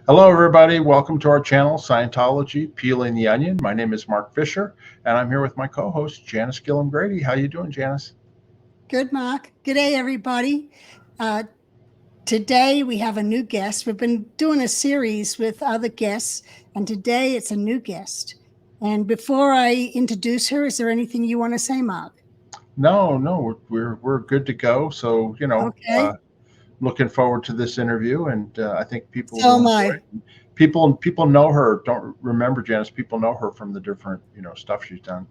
Hello, everybody. Welcome to our channel, Scientology, Peeling the Onion. My name is Mark Fisher, and I'm here with my co-host, Janis Gillham Grady. How you doing, Janis? Good, Mark. Good day, everybody. Today we have a new guest. We've been doing a series with other guests, and today it's a new guest. And before I introduce her, is there anything you want to say, Mark? No, we're good to go. So Okay. looking forward to this interview, and I think people So will am enjoy I. it. People know her. Don't remember Janis. People know her from the different stuff she's done.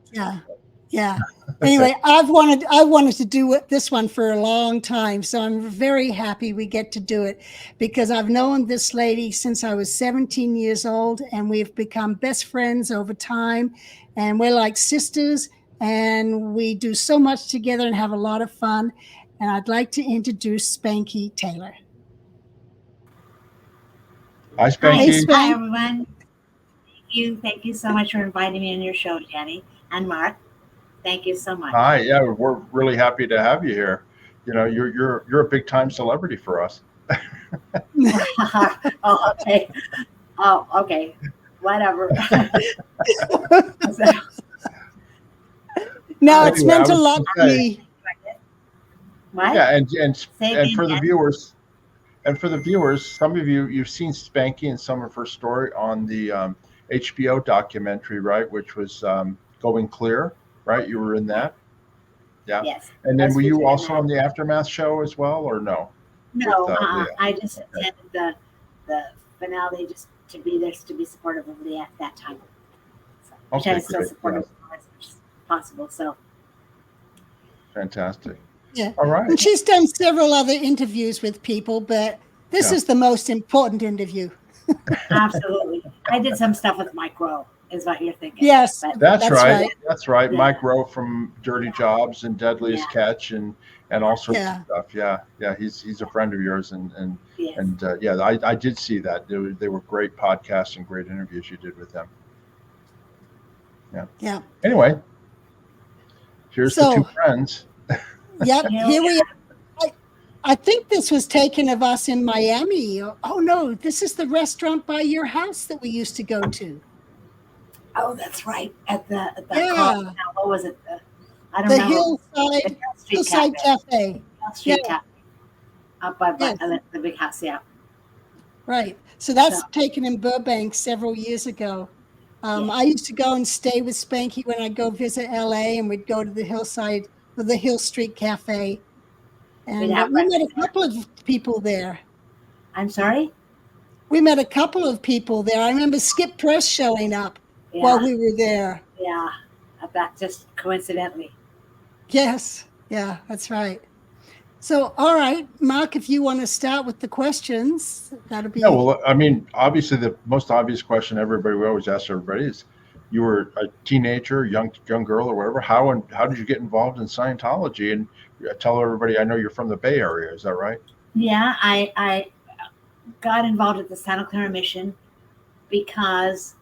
Yeah. Anyway, I wanted to do this one for a long time, so I'm very happy we get to do it because I've known this lady since I was 17 years old, and we've become best friends over time, and we're like sisters, and we do so much together and have a lot of fun. And I'd like to introduce Spanky Taylor. Hi, Spanky. Hi, everyone. Thank you so much for inviting me on your show, Jenny and Mark. Thank you so much. Hi, yeah, we're really happy to have you here. You're a big time celebrity for us. Oh, okay. Oh, okay. Whatever. No, it's meant a lot to me. What? Yeah, and for the viewers, some of you've seen Spanky and some of her story on the HBO documentary, right? Which was Going Clear, right? You were in that. Yeah. Yes. And then were you also on the Aftermath show as well, or no? No, I just attended the finale just to be there, to be supportive of Lee at that time. So, which I still support as much as possible. So. Fantastic. Yeah. All right. And she's done several other interviews with people, but this is the most important interview. Absolutely. I did some stuff with Mike Rowe, is what you're thinking. Yes. That's right. That's right. Yeah. Mike Rowe from Dirty Jobs and Deadliest Catch and all sorts of stuff. Yeah. He's a friend of yours and I did see that. They were great podcasts and great interviews you did with them. Yeah. Anyway, here's the two friends. Yep. Here we are. I think this was taken of us in Miami. Oh no, this is the restaurant by your house that we used to go to. Oh, that's right. At the what was it? I don't know. Hillside Cafe. Street Cafe. Up by the big house, yeah. Right. So that's taken in Burbank several years ago. I used to go and stay with Spanky when I'd go visit LA, and we'd go to the Hillside or the Hill Street Cafe. And we met a couple of people there. I'm sorry? We met a couple of people there. I remember Skip Press showing up while we were there. Yeah, that just coincidentally. Yes, yeah, that's right. So, all right, Mark, if you want to start with the questions, that'll be. Yeah, well, I mean, obviously, the most obvious question we always ask everybody is, you were a teenager, young girl, or whatever. How did you get involved in Scientology? And tell everybody, I know you're from the Bay Area. Is that right? Yeah, I got involved at the Santa Clara Mission because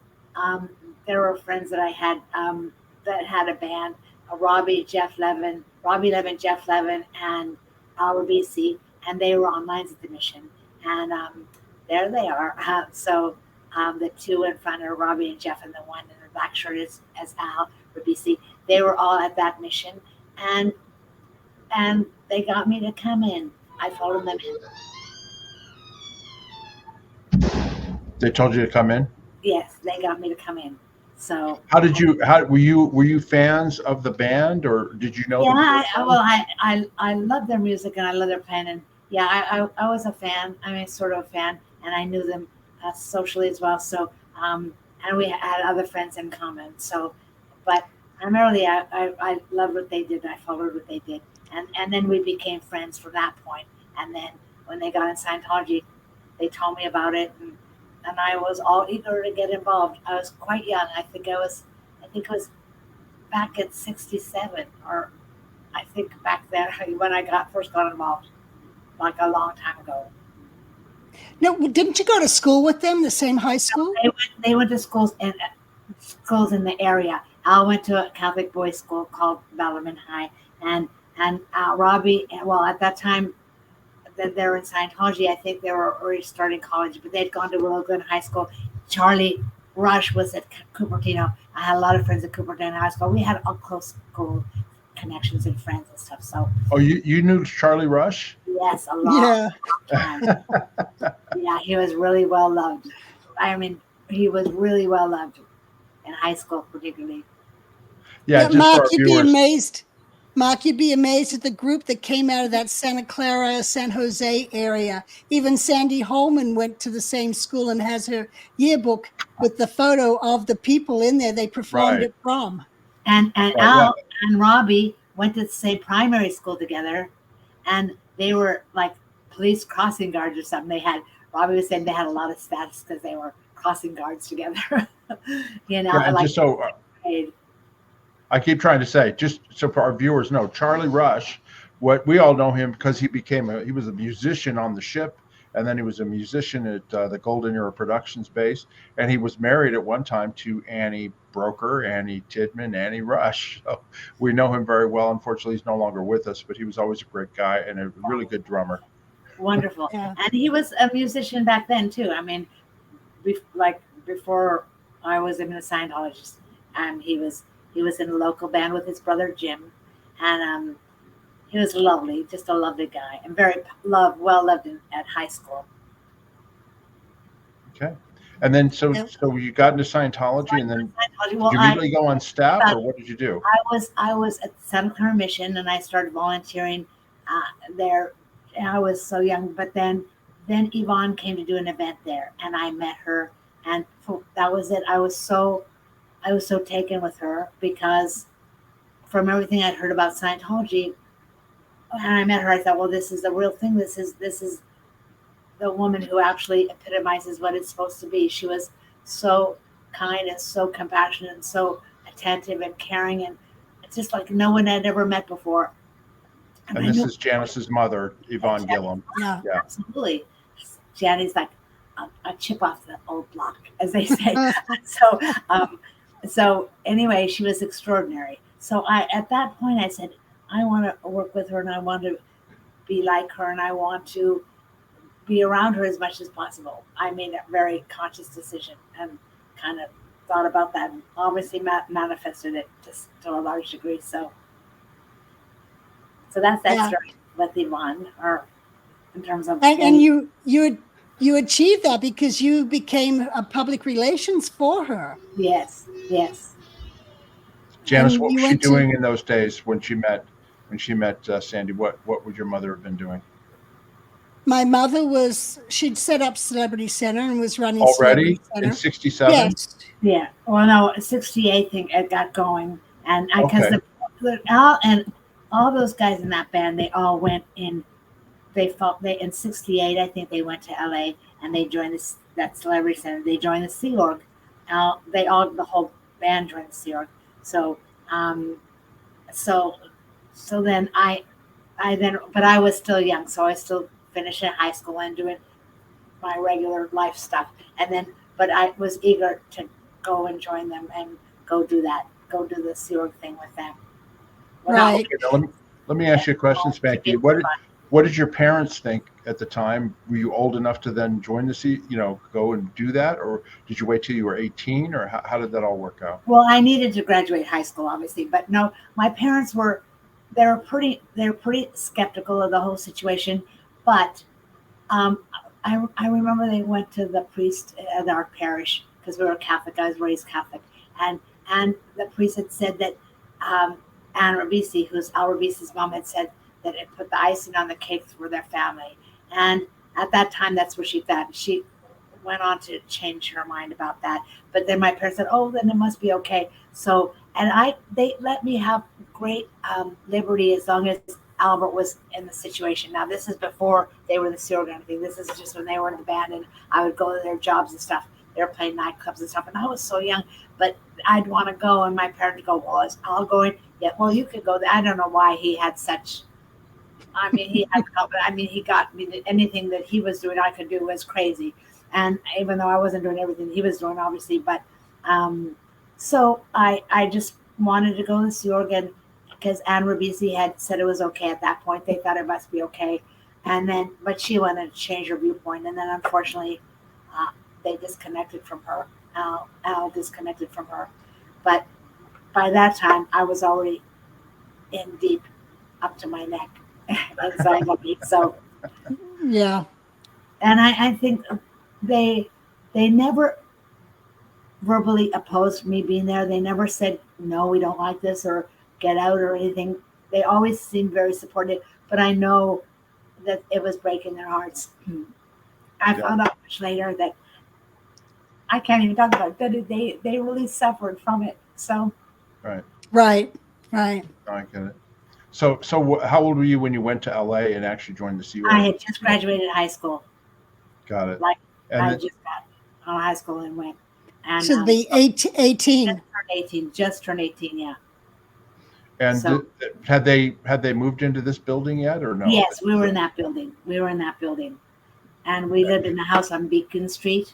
there were friends that I had that had a band, Robbie, Jeff Levin, Jeff Levin, and Albert BC, and they were on lines at the mission. And there they are. So the two in front are Robbie and Jeff, and the one in the black shirt is Al for BC. They were all at that mission, and they got me to come in. I followed them in. They told you to come in? Yes, they got me to come in. So how were you fans of the band, or did you know? Yeah, I love their music and I love their pen, and I was a fan. I mean, sort of a fan, and I knew them socially as well. So and we had other friends in common. So, but primarily I loved what they did. I followed what they did, and then we became friends from that point. And then when they got in Scientology, they told me about it, and I was all eager to get involved. I was quite young. I think it was back at 67, or I think back then when I first got involved, like a long time ago. No, didn't you go to school with them, the same high school? No, they went to schools in the area. Al went to a Catholic boys' school called Bellarmine High, and Robbie. Well, at that time, that they were in Scientology. I think they were already starting college, but they'd gone to real good high school. Charlie Rush was at Cupertino. I had a lot of friends at Cupertino High School. We had all close school connections and friends and stuff. So, oh, you knew Charlie Rush? yes, a lot. Yeah. Yeah, he was really well loved. I mean, he was really well loved in high school, particularly. Yeah, Yeah, just Mark, for our you'd viewers. be amazed. Mark, you'd be amazed at the group that came out of that Santa Clara, San Jose area. Even Sandy Holman went to the same school and has her yearbook with the photo of the people in there they performed Right. it from. And Right, Al and Robbie went to the same primary school together, and they were like police crossing guards or something. Robbie was saying they had a lot of status because they were crossing guards together. You know, Yeah, and like just so I keep trying to say, just so for our viewers know, Charlie Rush, what we all know him because he was a musician on the ship, and then he was a musician at the Golden Era Productions base, and he was married at one time to Annie Broker, Annie Tidman, Annie Rush. So we know him very well. Unfortunately, he's no longer with us, but he was always a great guy and a really good drummer. wonderful. Yeah. And he was a musician back then too. I mean, before I was even a Scientologist, he was in a local band with his brother Jim, and he was lovely, just a lovely guy, and very well loved at high school. Okay. And then so Yeah. you got into Scientology, and then Well, did you immediately go on staff, or what did you do? I was at the Santa Clara Mission, and I started volunteering there. And I was so young, but then Yvonne came to do an event there, and I met her, and that was it. I was so taken with her because from everything I'd heard about Scientology, and I met her, I thought, well, this is the real thing. This is the woman who actually epitomizes what it's supposed to be. She was so kind and so compassionate and so attentive and caring, and it's just like no one I'd ever met before. And this is Janis's mother, Yvonne Gillham. Yeah. Absolutely. Janis like a chip off the old block, as they say. So anyway, she was extraordinary. So at that point I said, I want to work with her, and I want to be like her, and I want to be around her as much as possible. I made a very conscious decision and kind of thought about that, and obviously manifested it to a large degree. So that's that story with Yvonne, or in terms of and you achieved that because you became a public relations for her. Yes. Janis, what was she doing in those days when she met Sandy? What would your mother have been doing? My mother she'd set up Celebrity Centre and was running already Center. in 67. Yes. Yeah. Well, no, 68 thing it got going, and because Al and all those guys in that band, they all went in. They in 68. I think they went to LA and they joined that Celebrity Centre. They joined the Sea Org. The whole band joined the Sea Org. So then but I was still young, so I was still finishing high school and doing my regular life stuff. But I was eager to go and join them and go do the Sea Org thing with them. Right. Okay, now let me ask you a question, Spanky. What did your parents think at the time? Were you old enough to then join go and do that, or did you wait till you were 18, or how did that all work out? Well, I needed to graduate high school, obviously, but no, my parents were pretty skeptical of the whole situation. But I remember they went to the priest at our parish, because we were Catholic. I was raised Catholic, and the priest had said that Anne Rabisi, who's Al Rabisi's mom, had said that it put the icing on the cake for their family. And at that time, that's what she thought. She went on to change her mind about that. But then my parents said, oh, then it must be okay. So, and they let me have great liberty as long as Albert was in the situation. Now, this is before they were the Sea Org or anything. This is just when they were in the band, and I would go to their jobs and stuff. They were playing nightclubs and stuff. And I was so young, but I'd want to go. And my parents go, well, is Al going? Yeah, well, you could go there. I don't know why he had such... he got me. Anything that he was doing, I could do was crazy. And even though I wasn't doing everything he was doing, obviously, but so I just wanted to go to Sea Org, because Anne Rabisi had said it was okay at that point. They thought it must be okay. And then, but she wanted to change her viewpoint, and then unfortunately, they disconnected from her. Al disconnected from her, but by that time, I was already in deep, up to my neck in Scientology. So, Yeah. and I think they never verbally opposed me being there. They never said no, we don't like this or get out or anything. They always seemed very supportive, but I know that it was breaking their hearts. I found out much later that I can't even talk about it, that they really suffered from it. So Right. I get it. So how old were you when you went to LA and actually joined the Sea I Organization? had just graduated high school. Got it. Like And I then, just got out of high school and went. And So the 18. just turned 18, yeah. and So had they moved into this building yet or no? yes, we were in that building. And we lived in a house on Beacon Street.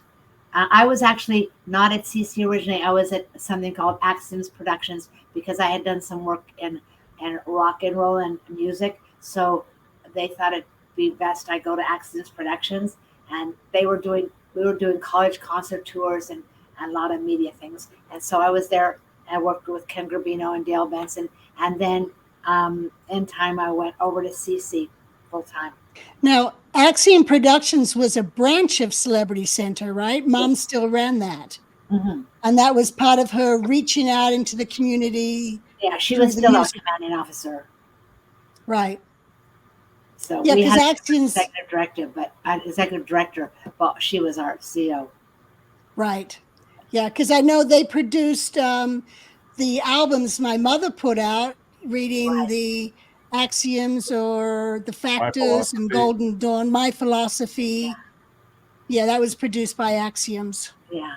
I was actually not at CC originally. I was at something called Axioms Productions because I had done some work in rock and roll and music. So they thought it'd be best I go to Axioms Productions, and we were doing college concert tours and a lot of media things. And so I was there. I worked with Ken Garbino and Dale Benson, and then in time I went over to CC full time. Now, Axiom Productions was a branch of Celebrity Centre, right? Mom still ran that. Mm-hmm. And that was part of her reaching out into the community. Yeah, she was still a commanding officer. Right. So yeah, we had Axion's executive director, but she was our CEO. Right. Yeah, because I know they produced the albums my mother put out, reading the Axioms or the Factors and Golden Dawn, My Philosophy. Yeah, that was produced by Axioms. Yeah.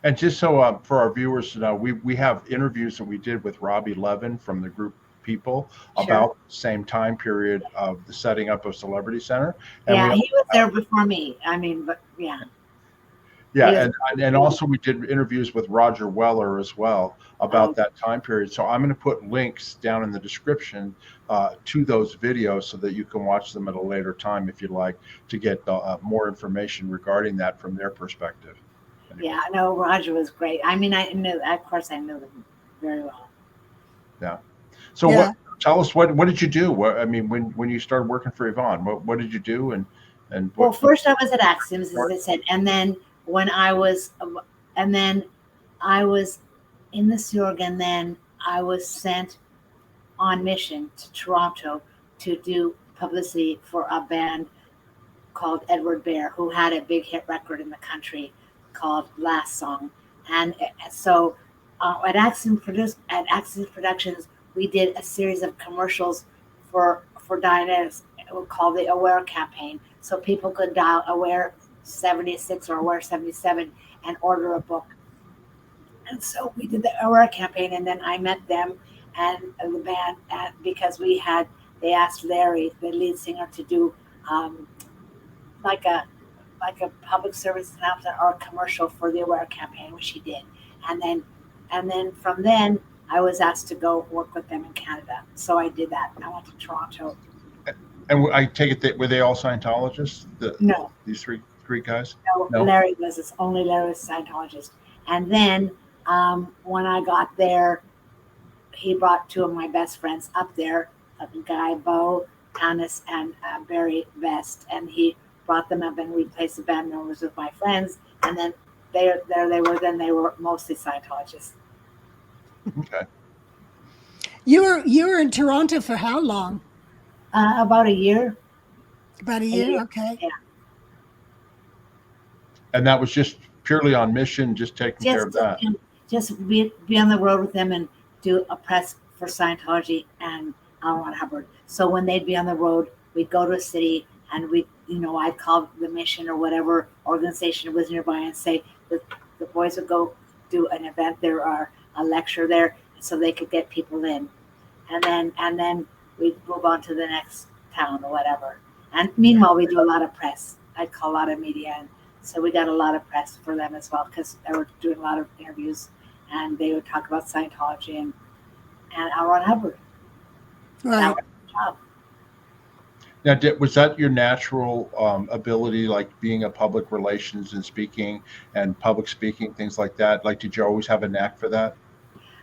And just so for our viewers to know, we have interviews that we did with Robbie Levin from the group People about the same time period of the setting up of Celebrity Center. And yeah, he was there before me. I mean, but yeah. Yeah, and also we did interviews with Roger Weller as well about that time period. So I'm going to put links down in the description to those videos so that you can watch them at a later time if you'd like to get more information regarding that from their perspective. Anyway. Yeah, no, Roger was great. I mean, I knew them very well. Yeah. So tell us what did you do? I mean, when you started working for Yvonne, what did you do? And well, first I was at Axioms, as I said, and then I was in the Sea Org, and then I was sent on mission to Toronto to do publicity for a band called Edward Bear, who had a big hit record in the country called Last Song. And so at Axioms Productions, we did a series of commercials for Diana's called the Aware campaign. So people could dial Aware 76 or Aware 77 and order a book. And so we did the Aware campaign, and then I met them and the band because they asked Larry, the lead singer, to do like a public service announcement or a commercial for the Aware campaign, which he did. And then from then I was asked to go work with them in Canada. So I did that. I went to Toronto. And I take it that were they all Scientologists? No. These three guys? No, Larry was a Scientologist. And then when I got there, he brought two of my best friends up there, a guy, Bo Tanis and Barry Vest, and he brought them up, and we placed the band members with my friends, and then they were mostly Scientologists. Okay. You were in Toronto for how long? About a year. About a year? Okay. Yeah. And that was just purely on mission, just taking care of that. Just be on the road with them and do a press for Scientology and L. Ron Hubbard. So when they'd be on the road, we'd go to a city and I'd call the mission or whatever organization was nearby and say the boys would go do an event there or a lecture there so they could get people in. And then we'd move on to the next town or whatever. And meanwhile, we do a lot of press. I'd call a lot of media, and so we got a lot of press for them as well because they were doing a lot of interviews, and they would talk about Scientology and L. Ron Hubbard. Right. Now, was that your natural ability, like being a public relations and speaking and public speaking, things like that? Like, did you always have a knack for that?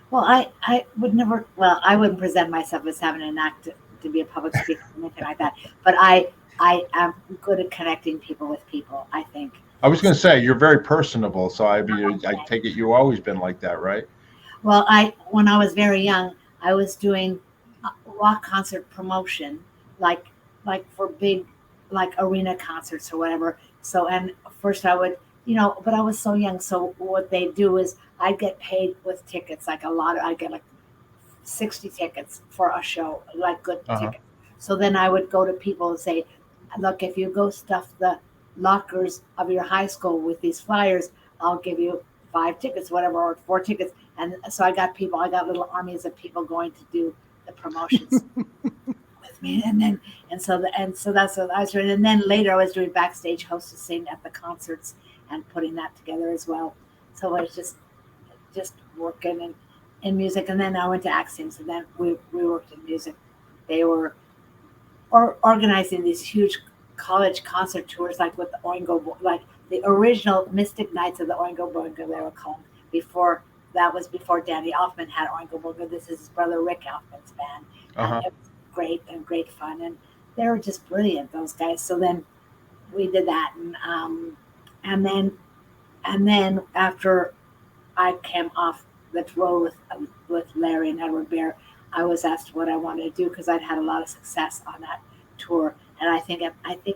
Well, I would never, well, I wouldn't present myself as having an act to be a public speaker or anything like that. But I am good at connecting people with people, I think. I was going to say you're very personable, so I mean, I take it you've always been like that, right? Well, when I was very young, I was doing rock concert promotion, like for big, like arena concerts or whatever. So, and first I would, but I was so young. So what they do is I'd get paid with tickets, like I get like 60 tickets for a show, like good tickets. So then I would go to people and say, look, if you go stuff the lockers of your high school with these flyers, I'll give you 5 tickets, whatever, or 4 tickets. And so I got little armies of people going to do the promotions with me. And so that's what I was doing. And then later I was doing backstage hostessing at the concerts and putting that together as well. So I was just working in music. And then I went to Axiom, and then we worked in music. They were organizing these huge college concert tours, like with the Oingo, like the original Mystic Nights of the Oingo Boingo, they were called. Before Danny Elfman had Oingo Boingo. This is his brother Rick Elfman's band. And it was great fun, and they were just brilliant, those guys. So then we did that, and then after I came off the road with Larry and Edward Bear, I was asked what I wanted to do because I'd had a lot of success on that tour. And I think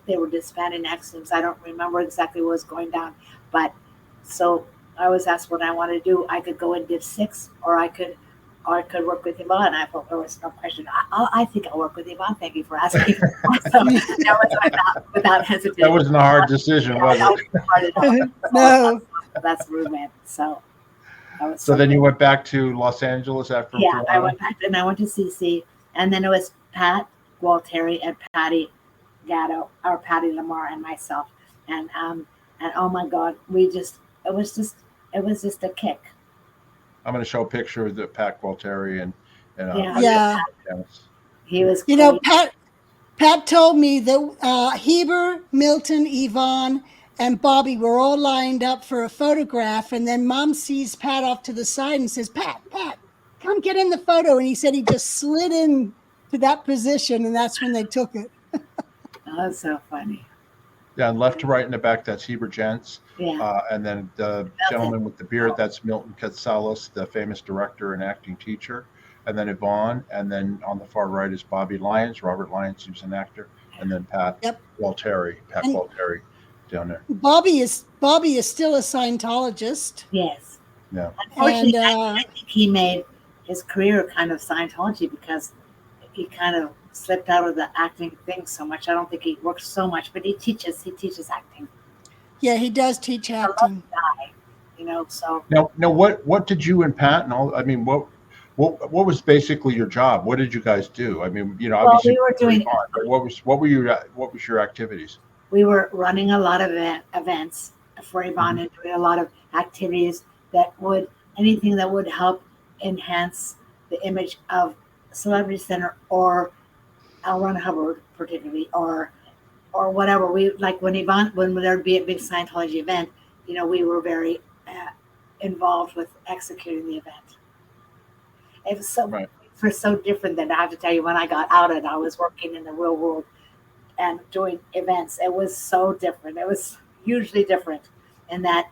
they were disbanding Axioms. I don't remember exactly what was going down, but so I was asked what I wanted to do. I could go in Div 6, or I could work with Yvonne. I thought there was no question. I think I'll work with Yvonne. Thank you for asking. So that was without hesitation. That wasn't a hard decision, was it? No. That's roommate. So then you went back to Los Angeles after. Yeah, I went back and I went to CC, and then it was Pat Gualtieri and Patty Gatto, or Patty Lamar, and myself, and oh my God, it was just a kick. I'm going to show a picture of the Pat Gualtieri and yeah. He was. Pat told me that Heber, Milton, Yvonne, and Bobby were all lined up for a photograph, and then Mom sees Pat off to the side and says, Pat, come get in the photo. And he said he just slid in to that position, and that's when they took it. Oh, that's so funny. Yeah, and left to right in the back, that's Heber Jentzsch. Yeah. And then the gentleman with the beard, that's Milton Katsalis, the famous director and acting teacher. And then Yvonne, and then on the far right is Bobby Lyons, Robert Lyons, who's an actor, and then Pat Gualtieri down there. Bobby is still a Scientologist. Yes. Yeah. Unfortunately, I think he made his career kind of Scientology because he kind of slipped out of the acting thing so much. I don't think he works so much, but he teaches acting. Yeah, he does teach acting. So Now, what did you and Pat and all? I mean, what was basically your job? What did you guys do? I mean, obviously we were doing. What was your activities? We were running a lot of events for Yvonne and doing a lot of activities anything that would help enhance the image of Celebrity Center or L. Ron Hubbard, particularly, or whatever. We like when there'd be a big Scientology event, we were very involved with executing the event. It was so different than I have to tell you. When I got out and I was working in the real world and doing events, it was so different. It was hugely different in that,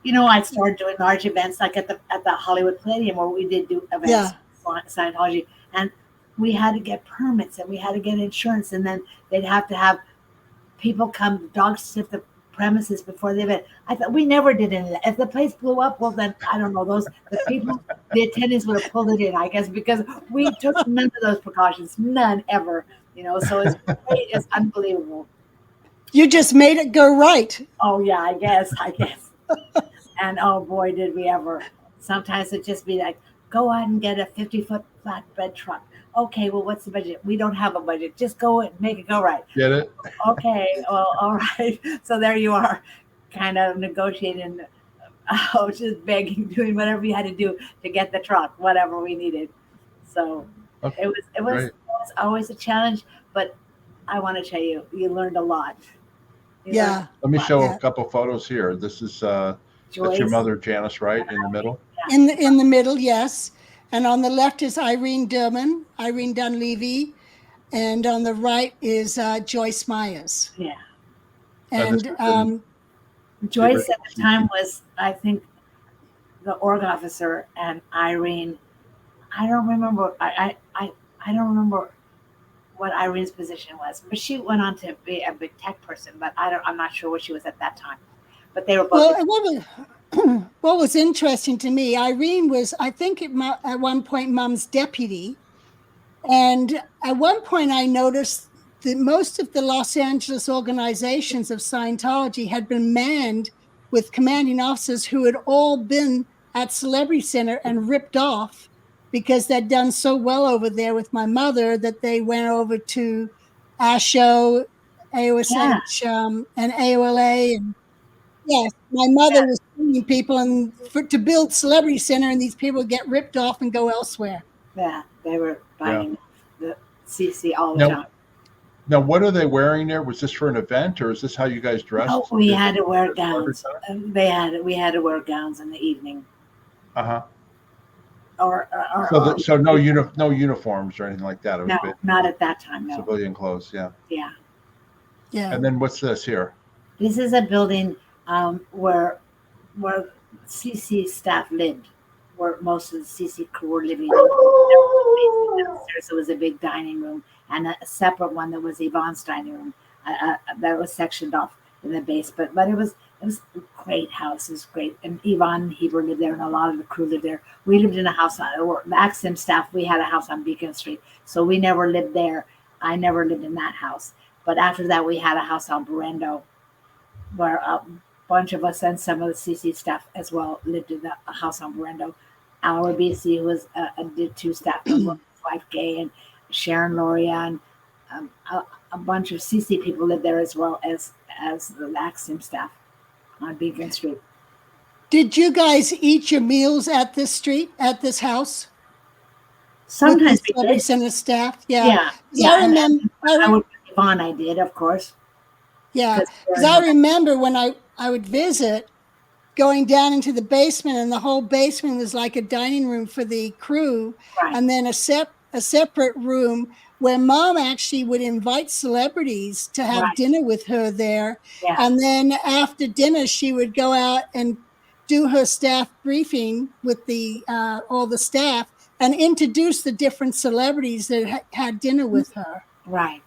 I started doing large events like at the Hollywood Palladium, where we did do events, Scientology, and we had to get permits and we had to get insurance, and then they'd have to have people come dog sniff the premises before the event. I thought we never did any of that. If the place blew up, well then I don't know, the attendants would have pulled it in, I guess, because we took none of those precautions, none ever. So it's unbelievable. You just made it go right. Oh yeah, I guess. And oh boy, did we ever. Sometimes it'd just be like, go out and get a 50-foot flatbed truck. Okay, well, what's the budget? We don't have a budget. Just go and make it go right. Get it? Okay, well, all right. So there you are, kind of negotiating, just begging, doing whatever you had to do to get the truck, whatever we needed. So it was always a challenge, but I want to tell you, you learned a lot. Yeah. Let me show Yeah. a couple photos here. This is that's your Joyce. mother, Janis, right in the middle. In the middle, yes. And on the left is Irene Dunleavy, and on the right is Joyce Myers. Yeah. And Joyce at the time was, I think, the org officer, and Irene, I don't remember. I don't remember what Irene's position was, but she went on to be a big tech person. But I'm not sure what she was at that time. But they were both. well, what was interesting to me, Irene was, I think, at one point, Mom's deputy. And at one point, I noticed that most of the Los Angeles organizations of Scientology had been manned with commanding officers who had all been at Celebrity Center and ripped off because they'd done so well over there with my mother that they went over to ASHO, AOSH, and AOLA. And yes, my mother was training people to build Celebrity Center, and these people get ripped off and go elsewhere. Yeah, they were buying the CC all the time. Now, what are they wearing there? Was this for an event, or is this how you guys dressed? Oh, we had to wear gowns. We had to wear gowns in the evening. So no uniforms or anything like that. It was no, not at that time. No. Civilian clothes. Yeah. Yeah. And then what's this here? This is a building where CC staff lived, where most of the CC crew were living. Downstairs there was a big dining room, and a separate one that was Yvonne's dining room that was sectioned off in the basement. But it was a great house. It was great. And Yvonne and Heber lived there, and a lot of the crew lived there. We lived in a house the Axiom staff. We had a house on Beacon Street, so we never lived there. I never lived in that house. But after that, we had a house on Berendo, where a bunch of us and some of the CC staff as well lived in a house on Berendo. Our BC was did two staff members, wife Gay and Sharon Loria, and a bunch of CC people lived there as well as the Axiom staff on Beacon Street. Did you guys eat your meals at this house? Sometimes we did. Center staff, yeah. I remember. Yvonne, I did, of course. Yeah, because I remember when I would visit, going down into the basement, and the whole basement was like a dining room for the crew, and then a separate room where Mom actually would invite celebrities to have dinner with her there. Yeah. And then after dinner, she would go out and do her staff briefing with all the staff and introduce the different celebrities that had dinner with her. Right.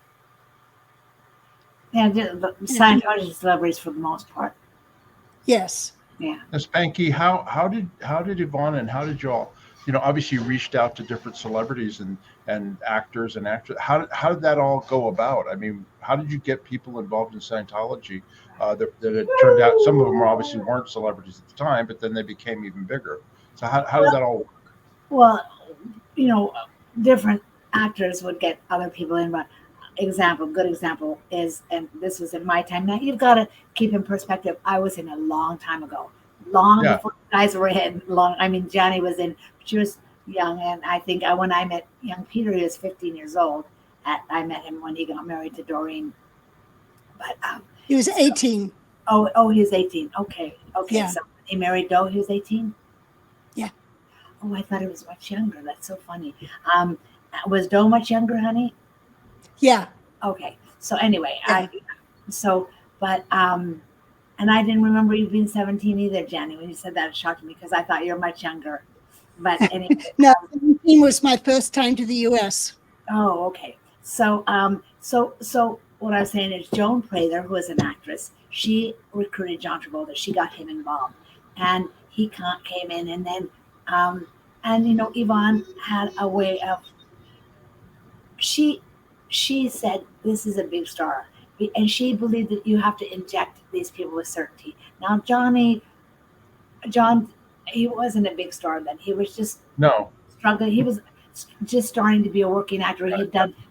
Yeah, the Scientology celebrities for the most part. Yes. Yeah. Now, Spanky, how did Yvonne and how did y'all, obviously you reached out to different celebrities and actors and actresses. How did that all go about? I mean, how did you get people involved in Scientology that it turned out some of them obviously weren't celebrities at the time, but then they became even bigger. So how did that all work? Well, different actors would get other people in, but good example is, and this was in my time. Now you've got to keep in perspective. I was in a long time ago, before guys were in. Johnny was in. She was young, and I think when I met young Peter, he was 15 years old. I met him when he got married to Doreen. But he was 18. Oh, he was 18. Okay. Yeah. So he married Doe. He was 18. Yeah. Oh, I thought he was much younger. That's so funny. Was Doe much younger, honey? Yeah. Okay. So anyway, and I didn't remember you being 17 either, Jenny. When you said that, it shocked me because I thought you were much younger. But anyway, no, 17 was my first time to the U.S. Oh, okay. So what I was saying is Joan Prather, who is an actress, she recruited John Travolta. She got him involved, and he came in, and then Yvonne had a way of. She said, this is a big star. And she believed that you have to inject these people with certainty. Now, John, he wasn't a big star then. He was just struggling. He was just starting to be a working actor.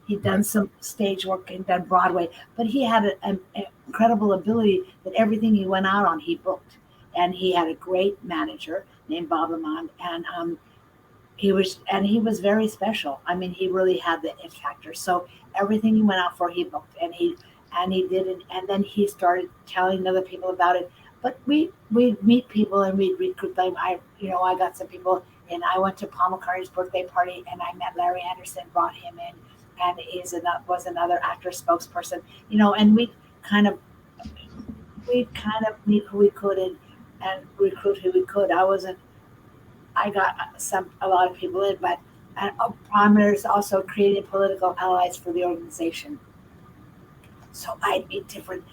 He'd done some stage work and done Broadway, but he had an incredible ability that everything he went out on, he booked. And he had a great manager named Bob Lamont. he was very special. I mean, he really had the it factor. So everything he went out for, he booked, and he did it, and then he started telling other people about it. But we'd meet people and we'd recruit them. I got some people, and I went to Paul McCartney's birthday party, and I met Larry Anderson, brought him in, and was another actor spokesperson. And we'd kind of meet who we could and recruit who we could. I got a lot of people in, but prominers also created political allies for the organization. So I'd meet different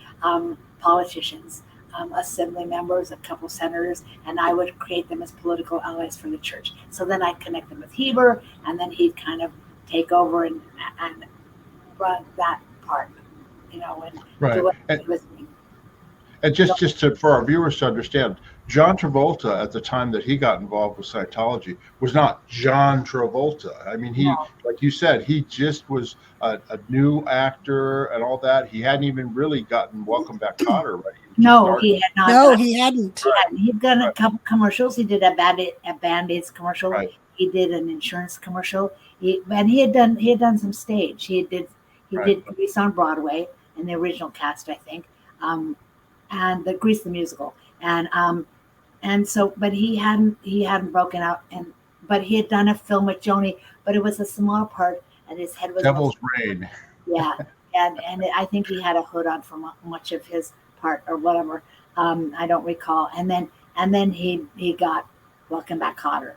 politicians, assembly members, a couple senators, and I would create them as political allies for the church. So then I'd connect them with Heber, and then he'd kind of take over and run that part, and Right. do it with me. And just for our viewers to understand, John Travolta, at the time that he got involved with Scientology, was not John Travolta. I mean, like you said, he just was a new actor and all that. He hadn't even really gotten Welcome Back, Kotter, right? No, he had not. No, he hadn't. He'd done a couple commercials. He did a Band-Aids commercial. Right. He did an insurance commercial. He had done some stage. He did Grease on Broadway in the original cast, I think, and the Grease the musical. And so, but he hadn't broken out, but he had done a film with Joni, but it was a small part, and his head was Devil's Rain. Yeah, and I think he had a hood on for much of his part or whatever. I don't recall. And then he got Welcome Back, Kotter.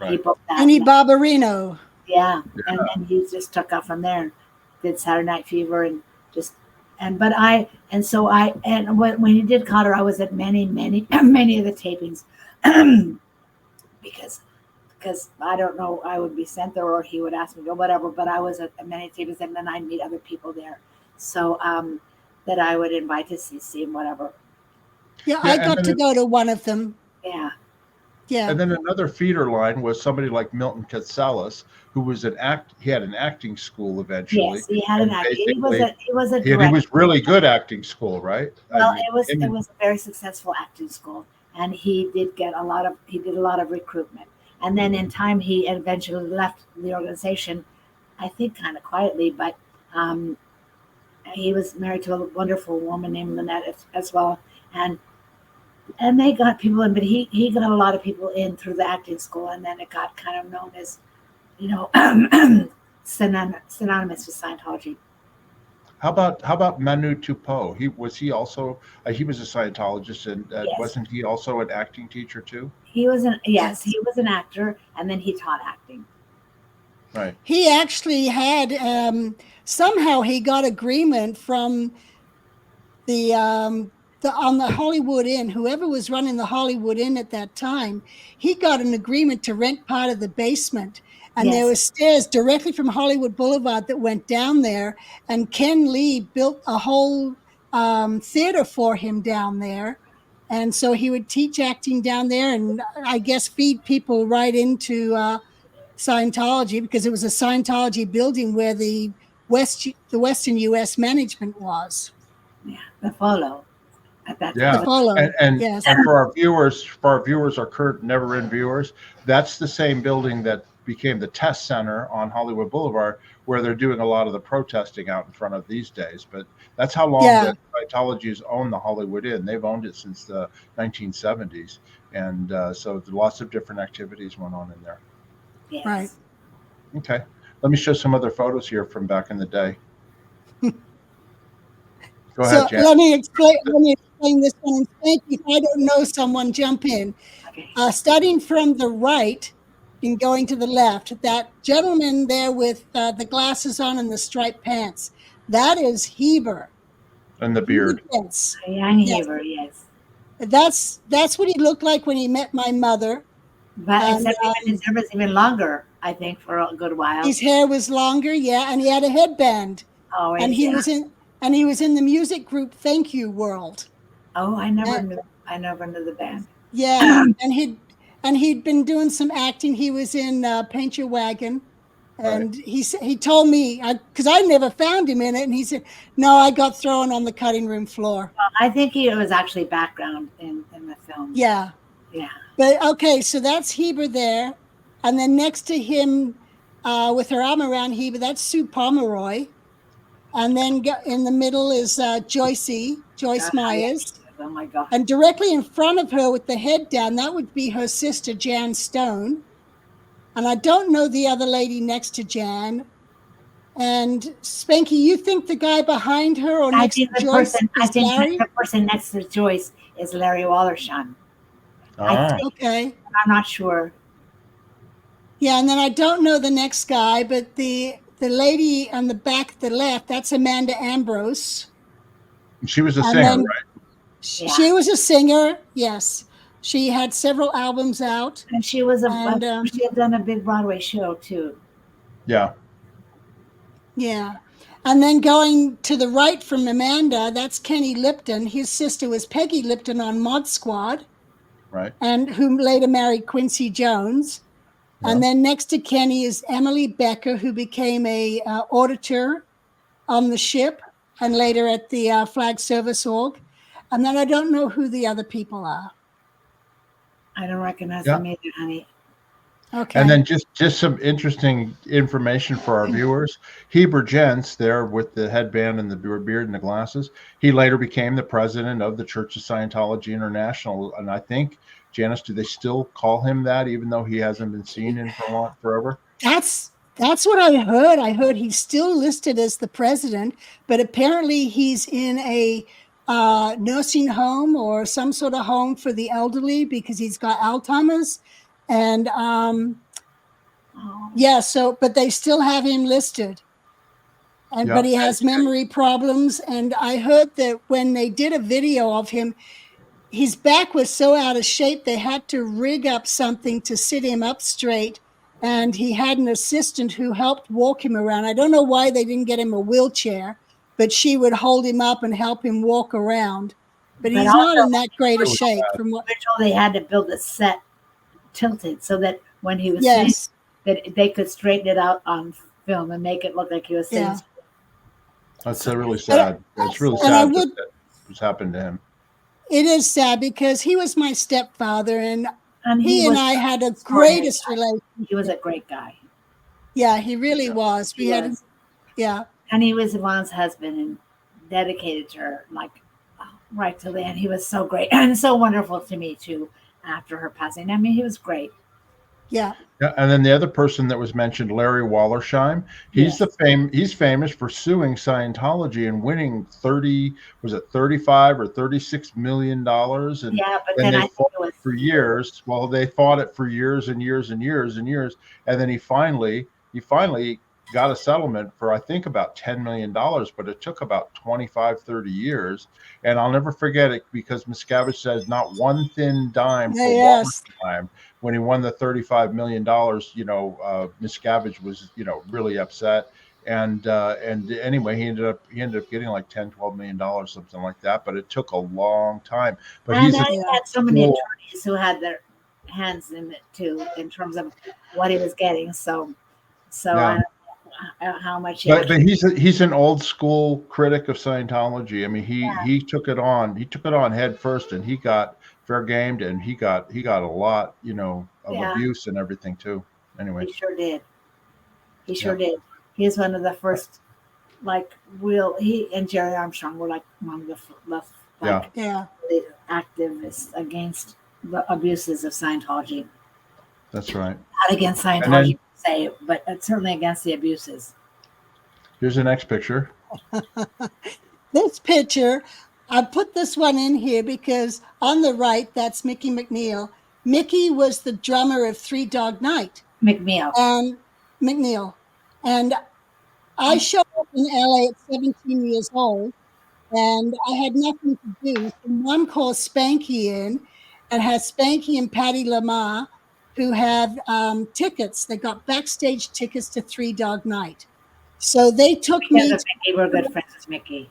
Right. He booked that. Annie Barbarino. Yeah, and then he just took off from there and did Saturday Night Fever and just. And when he did Kotter, I was at many of the tapings because I don't know, I would be sent there or he would ask me to go, whatever. But I was at many tapings, and then I'd meet other people there, so that I would invite to see him, whatever. Yeah, I got to go to one of them. Yeah. Yeah. And then another feeder line was somebody like Milton Katselas, who was he had an acting school eventually. Yes, he had an acting. He was a he was really good acting school, right? Well, it was a very successful acting school, and he did a lot of recruitment. And then in time, he eventually left the organization, I think kind of quietly, but he was married to a wonderful woman named Lynette as well, and they got people in, but he got a lot of people in through the acting school, and then it got kind of known as, synonymous with Scientology. How about Manu Tupou? He was a Scientologist, and Yes. Wasn't he also an acting teacher too? He was an actor, and then he taught acting. Right. He actually had somehow he got agreement from the on the Hollywood Inn, whoever was running the Hollywood Inn at that time, he got an agreement to rent part of the basement. And there were stairs directly from Hollywood Boulevard that went down there. And Ken Lee built a whole theater for him down there. And so he would teach acting down there and I guess feed people right into Scientology, because it was a Scientology building where the Western U.S. management was. Yeah, the follow. At that Yeah, time. Follow. and Yes. for our viewers, our current never-in viewers, that's the same building that became the test center on Hollywood Boulevard, where they're doing a lot of the protesting out in front of these days. But that's how long that Scientology has owned the Hollywood Inn. They've owned it since the 1970s, and so lots of different activities went on in there. Yes. Right. Okay, let me show some other photos here from back in the day. Go ahead, Jan. Let me explain this one. And if I don't know someone, jump in. Okay. Starting from the right and going to the left, that gentleman there with the glasses on and the striped pants, that is Heber. And the beard. Yes. Young Heber, yes. That's what he looked like when he met my mother. But his hair was even longer, I think, for a good while. His hair was longer, yeah, and he had a headband. Oh, And he was in the music group Thank You World. Oh, I never knew the band. Yeah, and he'd been doing some acting. He was in Paint Your Wagon, and he told me, because I never found him in it, and he said, "No, I got thrown on the cutting room floor." Well, I think it was actually background in the film. Yeah, Yeah. but okay, so that's Heber there, And then next to him, with her arm around him, that's Sue Pomeroy. And then in the middle is Joyce Myers. Oh my God. And directly in front of her with the head down, that would be her sister, Jan Stone. And I don't know the other lady next to Jan. And Spanky, you think the guy behind her or next to Joyce is Larry? The person next to Joyce is Larry Wallersheim. Okay. I'm not sure. Yeah, and then I don't know the next guy, but the lady on the back at the left, that's Amanda Ambrose. She was a singer, right? She was a singer, yes. She had several albums out. And she was she had done a big Broadway show too. Yeah. Yeah. And then going to the right from Amanda, that's Kenny Lipton. His sister was Peggy Lipton on Mod Squad. Right. And who later married Quincy Jones. Yeah. And then next to Kenny is Emily Becker, who became a auditor on the ship and later at the Flag Service Org. And then I don't know who the other people are. I don't recognize them either, honey. Okay. And then just some interesting information for our viewers. Heber Jentzsch, there with the headband and the beard and the glasses, he later became the president of the Church of Scientology International. And I think, Janis, do they still call him that, even though he hasn't been seen in forever? That's what I heard. I heard he's still listed as the president, but apparently he's in a nursing home or some sort of home for the elderly because he's got Alzheimer's. And but they still have him listed. But he has memory problems. And I heard that when they did a video of him, his back was so out of shape, they had to rig up something to sit him up straight. And he had an assistant who helped walk him around. I don't know why they didn't get him a wheelchair, but she would hold him up and help him walk around. But he's not in that great a shape. From what they're told, they had to build a set tilted so that when he was sitting, that they could straighten it out on film and make it look like he was sitting. That's really sad. It's really sad that what's happened to him. It is sad because he was my stepfather, and he and I had the greatest relationship. He was a great guy. Yeah, he really was. And he was Yvonne's husband and dedicated to her, like right till the end. He was so great and so wonderful to me too. After her passing, I mean, he was great. Yeah. And then the other person that was mentioned, Larry Wallersheim, he's he's famous for suing Scientology and winning 35 or 36 $million. And but then they fought it for years. Well, they fought it for years and years and years and years, and then he finally got a settlement for, I think, about $10 million, but it took about 25, 30 years. And I'll never forget it because Miscavige says not one thin dime for Wallersheim. When he won the $35 million, Miscavige was, really upset. And anyway, he ended up getting like $10-12 million, something like that. But it took a long time. But he had so many attorneys who had their hands in it too, in terms of what he was getting. So I how much. But he's an old school critic of Scientology. I mean, he took it on. He took it on head first, and he got fair gamed, and he got a lot, of abuse and everything too. Anyway, he sure did. He sure did. He's one of the first, he and Jerry Armstrong were like one of the activists against the abuses of Scientology. That's right. Not against Scientology. But certainly against the abuses. Here's the next picture. This picture, I put this one in here because on the right, that's Mickey McNeil. Mickey was the drummer of Three Dog Night. McNeil. And I showed up in LA at 17 years old, and I had nothing to do. So Mom called Spanky in and had Spanky and Patty Lamar, who have tickets. They got backstage tickets to Three Dog Night. So they took me. We were good friends with Mickey.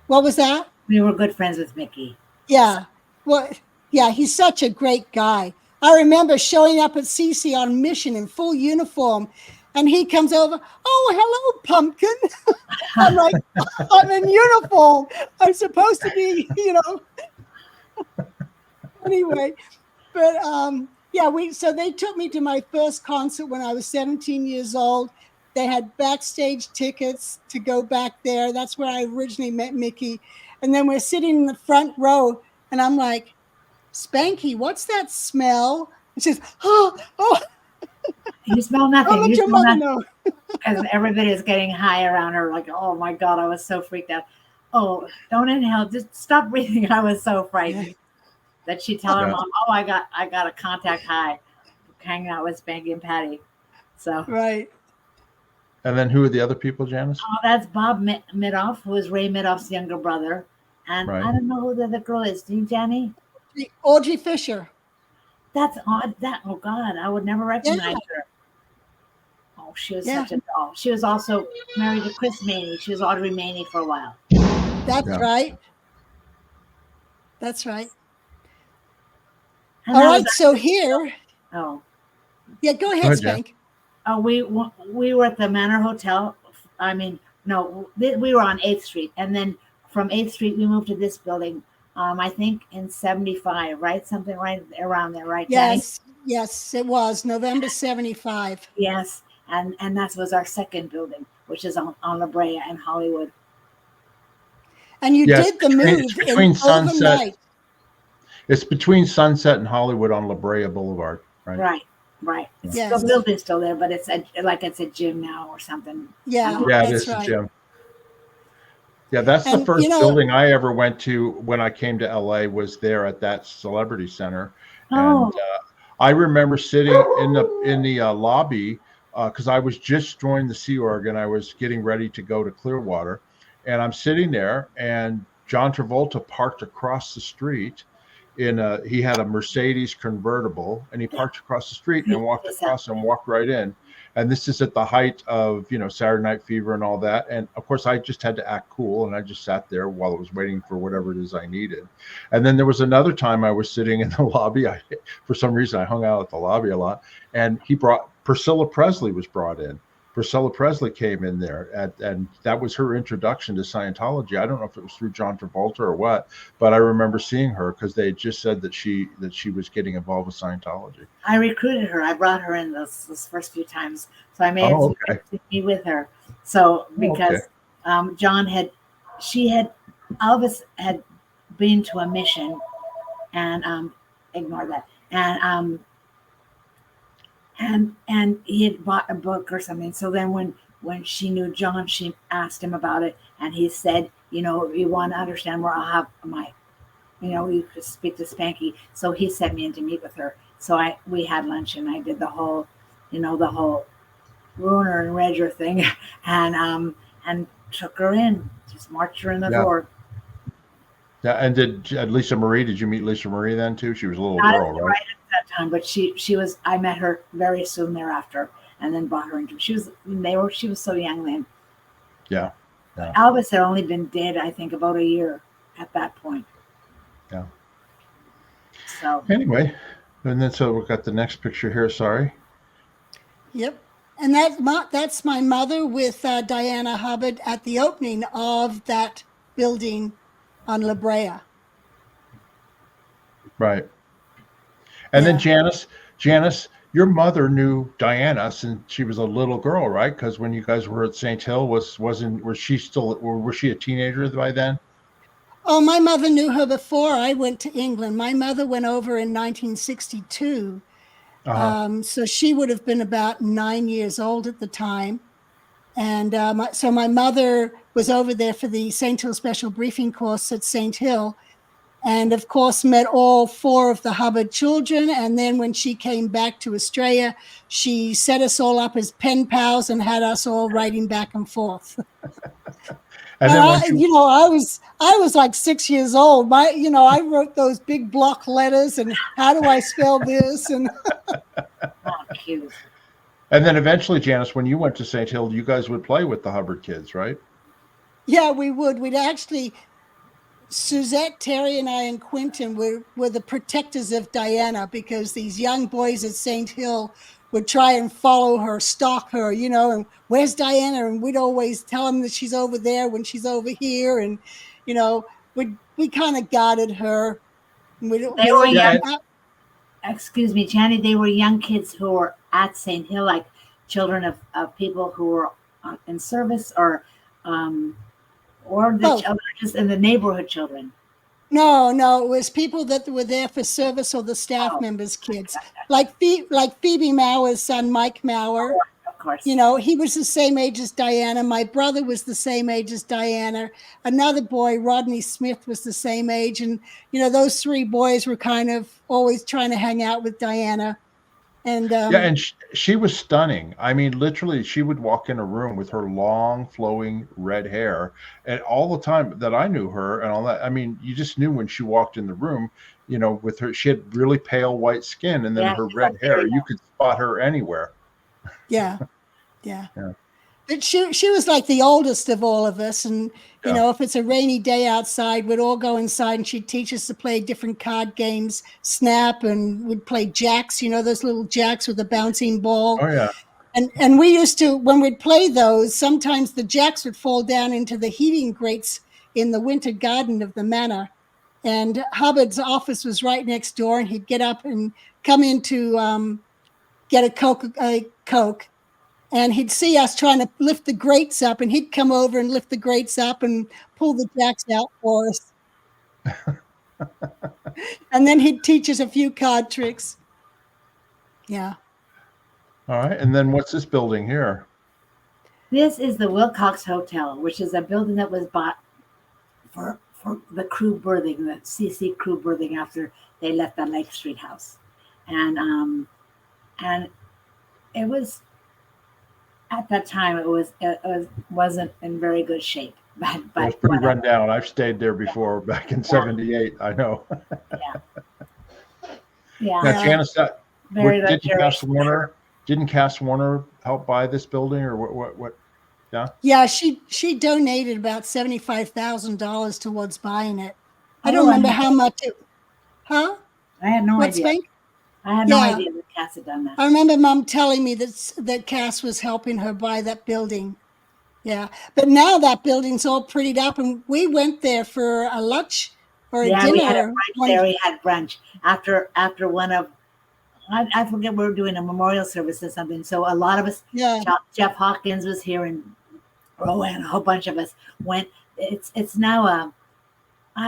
What was that? We were good friends with Mickey. Yeah. Well, yeah, he's such a great guy. I remember showing up at CC on mission in full uniform, and he comes over, "Oh, hello, Pumpkin." I'm like, I'm in uniform. I'm supposed to be, Anyway, but Yeah, so they took me to my first concert when I was 17 years old. They had backstage tickets to go back there. That's where I originally met Mickey. And then we're sitting in the front row, and I'm like, Spanky, what's that smell? And she says, oh, You smell don't nothing. let You your smell mother nothing. know. Because everybody is getting high around her. Like, oh my God, I was so freaked out. Oh, don't inhale. Just stop breathing. I was so frightened that she'd tell her mom, oh, I got a contact high hanging out with Spanky and Patty. So Right. And then who are the other people, Janis? Oh, that's Bob Midoff, who is Ray Midoff's younger brother. And I don't know who the other girl is. Do you, Jenny? Audrey Fisher. That's odd. Oh God, I would never recognize her. Oh, she was such a doll. She was also married to Chris Maney. She was Audrey Maney for a while. That's right. That's right. And all right, so here. Oh. Yeah, go ahead, Spank. Oh, we were at the Manor Hotel. I mean, no, we were on 8th Street. And then from 8th Street, we moved to this building, I think in 75, right? Something right around there, right? Yes, Danny? Yes, it was November 75. Yes, and that was our second building, which is on La Brea in Hollywood. And you did the move between Sunset. overnight. It's between Sunset and Hollywood on La Brea Boulevard, right? Right. Yes. The building's still there, but it's a gym now or something. Yeah, it is a gym. Yeah, that's the first building I ever went to when I came to LA, was there at that Celebrity Center. Oh. And I remember sitting in the lobby because I was just joined the Sea Org and I was getting ready to go to Clearwater. And I'm sitting there, and John Travolta parked across the street. He had a Mercedes convertible, and he parked across the street and walked across and walked right in. And this is at the height of, Saturday Night Fever and all that. And of course, I just had to act cool, and I just sat there while I was waiting for whatever it is I needed. And then there was another time I was sitting in the lobby. For some reason, I hung out at the lobby a lot, and Priscilla Presley was brought in. Priscilla Presley came in there, and that was her introduction to Scientology. I don't know if it was through John Travolta or what, but I remember seeing her because they just said that she was getting involved with Scientology. I recruited her. I brought her in those first few times, so I made it to be with her. So because Elvis had been to a mission, and ignore that, and he had bought a book or something. So then when she knew John, she asked him about it, and he said, you want to understand where I'll have you could speak to Spanky. So he sent me in to meet with her. So we had lunch, and I did the whole ruiner and rager thing, and took her in, just marched her in the door. Yeah, and did you meet Lisa Marie then too? She was a little girl, right? That time, but she was. I met her very soon thereafter, and then brought her into. She was so young then. Yeah. Elvis had only been dead, I think, about a year at that point. Yeah. So anyway, and then so we've got the next picture here. Sorry. Yep, and that's my mother with Diana Hubbard at the opening of that building on La Brea. Right. And then Janis, your mother knew Diana since she was a little girl, right? Because when you guys were at St. Hill, was she a teenager by then? Oh, my mother knew her before I went to England. My mother went over in 1962. So she would have been about 9 years old at the time. And so my mother was over there for the St. Hill Special Briefing course at St. Hill. And of course, met all 4 of the Hubbard children. And then when she came back to Australia, she set us all up as pen pals and had us all writing back and forth. And then I was like 6 years old. I wrote those big block letters and how do I spell this? And cute. And then eventually, Janis, when you went to St. Hill, you guys would play with the Hubbard kids, right? Yeah, we would. We'd actually. Suzette, Terry, and I and Quentin were the protectors of Diana because these young boys at St. Hill would try and follow her, stalk her, and where's Diana? And we'd always tell them that she's over there when she's over here. And, we kind of guarded her. They were young. excuse me, Jenny, they were young kids who were at St. Hill, like children of people who were in service, or the children just in the neighborhood children. No, it was people that were there for service or the staff members' kids, like Phoebe Mauer's son, Mike Mauer. Of course. You know, he was the same age as Diana. My brother was the same age as Diana. Another boy, Rodney Smith, was the same age. And, you know, those three boys were kind of always trying to hang out with Diana. And and she was stunning. I mean, literally, she would walk in a room with her long, flowing red hair, and all the time that I knew her and all that. I mean, you just knew when she walked in the room. You know, with her, she had really pale white skin, and then her red hair. You could spot her anywhere. Yeah. But she was like the oldest of all of us, and you know, if it's a rainy day outside, we'd all go inside, and she'd teach us to play different card games, Snap, and we'd play jacks. You know, those little jacks with a bouncing ball. Oh yeah. And we used to, when we'd play those, sometimes the jacks would fall down into the heating grates in the winter garden of the manor. And Hubbard's office was right next door, and he'd get up and come in to get a Coke. And he'd see us trying to lift the grates up, and he'd come over and lift the grates up and pull the jacks out for us. And then he'd teach us a few card tricks. Yeah. All right. And then what's this building here? This is the Wilcox Hotel, which is a building that was bought for the crew berthing, the CC crew berthing after they left the Lake Street house. And it was, at that time, it wasn't in very good shape. But It was pretty run down. I've stayed there before back in '78. I know. Yeah. Now, Janis, didn't Cass Warner help buy this building, or what? Yeah. Yeah, she donated about $75,000 towards buying it. I don't remember how much it. Huh? I had no idea. Spank? I had no idea that Cass had done that. I remember Mom telling me that Cass was helping her buy that building. Yeah, but now that building's all prettied up, and we went there for a lunch or a dinner. We had a brunch there. We had brunch after one of, I forget, we were doing a memorial service or something. So a lot of us, Jeff Hawkins was here, and Rowan, a whole bunch of us went. It's now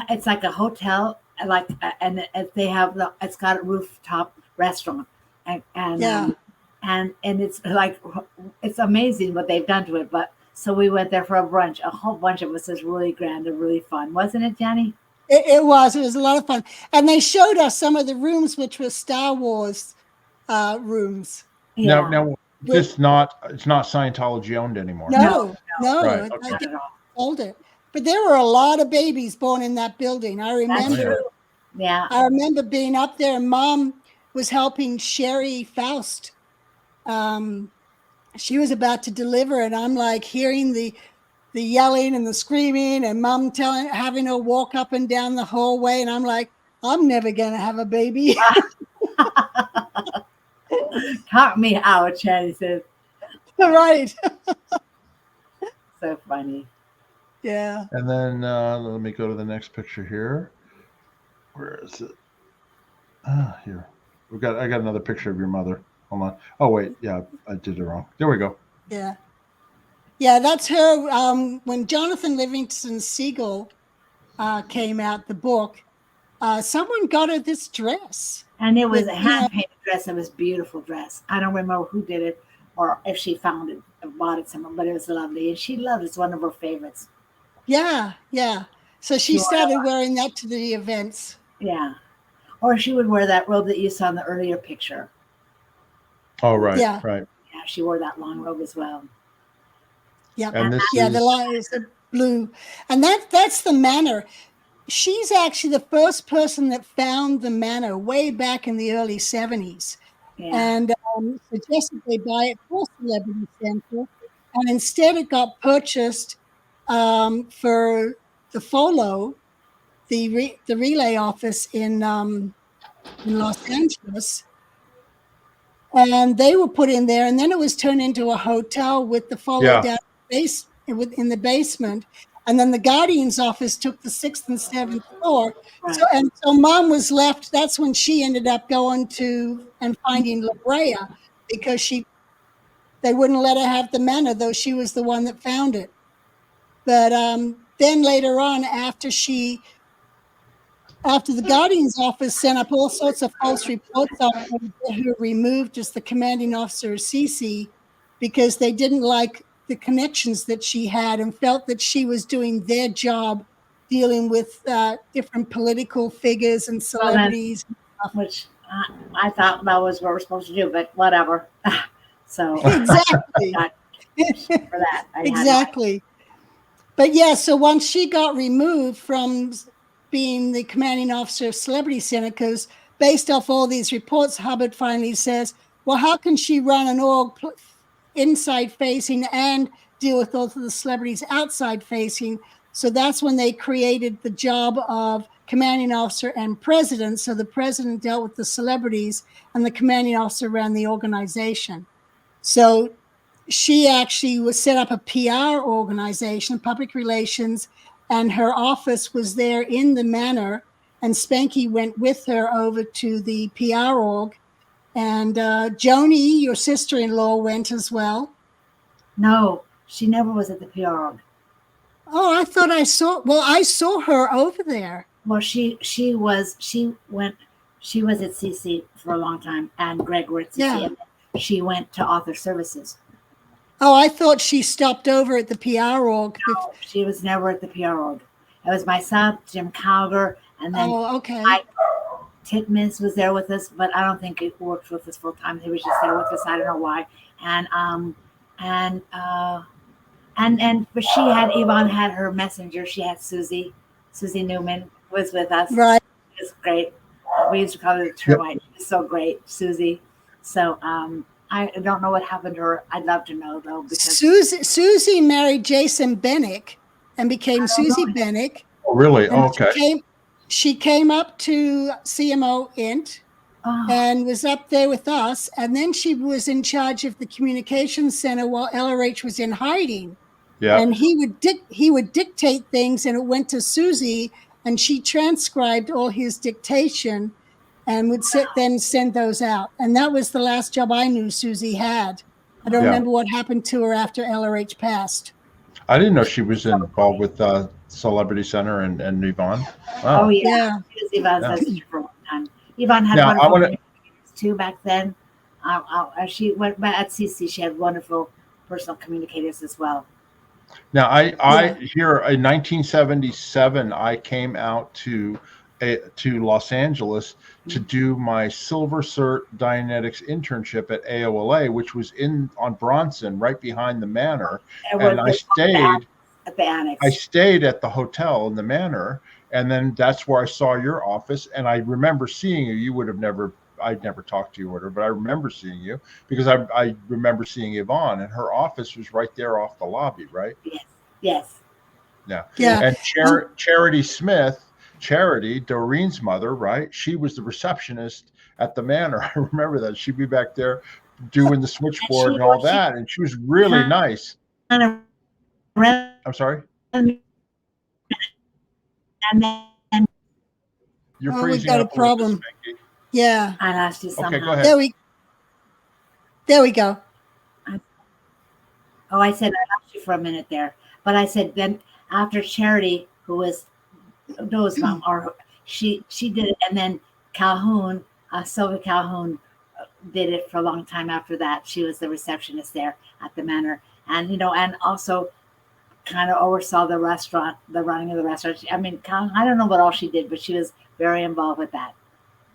it's like a hotel, like, and they have it's got a rooftop restaurant, and it's like, it's amazing what they've done to it. But so we went there for a brunch. A whole bunch of us. Is really grand and really fun, wasn't it, Jenny? It was a lot of fun, and they showed us some of the rooms, which were Star Wars rooms. Yeah. Now it's not Scientology owned anymore. No. Right. I sold it. But there were a lot of babies born in that building. I remember. That's true. Yeah. I remember being up there, and Mom was helping Sherry Faust. She was about to deliver, and I'm like hearing the yelling and the screaming, and Mom having her walk up and down the hallway, and I'm like, I'm never gonna have a baby. Taught me how, Chad says. Right. So funny. Yeah. And then let me go to the next picture here. Where is it? Here. I got another picture of your mother. Hold on. Oh wait, yeah, I did it wrong. There we go. Yeah. Yeah, that's her. When Jonathan Livingston Seagull came out, the book, someone got her this dress. And it was a hand-painted dress. It was a beautiful dress. I don't remember who did it or if she found it and bought it somewhere, but it was lovely. And she loved it. It's one of her favorites. Yeah. So she started wearing that to the events. Yeah. Or she would wear that robe that you saw in the earlier picture. Oh, right. Yeah. Right. Yeah, she wore that long robe as well. Yeah. And the line is the blue. And that's the manor. She's actually the first person that found the manor way back in the early 70s. Yeah. And suggested they buy it for Celebrity Centre. And instead it got purchased for the FOLO, the relay office in Los Angeles. And they were put in there, and then it was turned into a hotel with the FOLO down in the basement. And then the Guardian's office took the 6th and 7th floor. Right. So Mom was left. That's when she ended up going to and finding La Brea, because they wouldn't let her have the manor, though she was the one that found it. But then later on, after the Guardian's office sent up all sorts of false reports on her, they were removed as the commanding officer of CC, because they didn't like the connections that she had and felt that she was doing their job dealing with different political figures and celebrities. Which I thought that was what we're supposed to do, but whatever. So Exactly. for that, Exactly. But yeah, so once she got removed from being the commanding officer of Celebrity Centre, because based off all these reports, Hubbard finally says, well, how can she run an org inside facing and deal with all of the celebrities outside facing? So that's when they created the job of commanding officer and president. So the president dealt with the celebrities and the commanding officer ran the organization. So she actually was set up a PR organization, public relations, and her office was there in the manor. And Spanky went with her over to the PR org. And Joni, your sister-in-law, went as well. No, she never was at the PR. Oh, I thought I saw her over there. Well, she was at CC for a long time, and Greg were at CC. Yeah. And she went to Author Services. Oh, I thought she stopped over at the PR org. No, she was never at the PR org. It was myself, Jim Calger, and then Mike Titmus was there with us, but I don't think it worked with us full time. He was just there with us. I don't know why. But Yvonne had her messenger. She had Susie Newman was with us. Right. It was great. We used to call her the termite. She was so great, Susie. So I don't know what happened to her. I'd love to know though, because Susie married Jason Bennick and became Susie Bennick. Oh, really? And Okay. She came up to CMO Int and was up there with us. And then she was in charge of the communications center while LRH was in hiding. Yeah. And he would dictate things, and it went to Susie, and she transcribed all his dictation and would then send those out. And that was the last job I knew Susie had. I don't remember what happened to her after LRH passed. I didn't know she was involved with Celebrity Center and Yvonne. Wow. Oh yeah. She was Yvonne's assistant for a long time. Yvonne had wonderful too back then. She went at CC. She had wonderful personal communicators as well. Now I here in 1977 I came out to Los Angeles to do my Silver Cert Dianetics internship at AOLA, which was on Bronson, right behind the Manor. And I stayed at the annex. I stayed at the hotel in the Manor, and then that's where I saw your office. And I remember seeing you. You would have I'd never talked to you or whatever, but I remember seeing you because I remember seeing Yvonne, and her office was right there off the lobby, right? Yes. Yeah. And Charity Smith, Doreen's mother, right? She was the receptionist at the Manor. I remember that. She'd be back there doing the switchboard and all that, and she was really nice. I'm sorry? And then You're freezing we've got up a problem. Yeah. I lost you somehow. Okay, go ahead. There we go. I said I lost you for a minute there. But I said then after Charity, who was Doe's mom, or she did it, and then Calhoun, Sylvia Calhoun, did it for a long time after that. She was the receptionist there at the Manor, and and also kind of oversaw the restaurant, the running of the restaurant. I mean, I don't know what all she did, but she was very involved with that.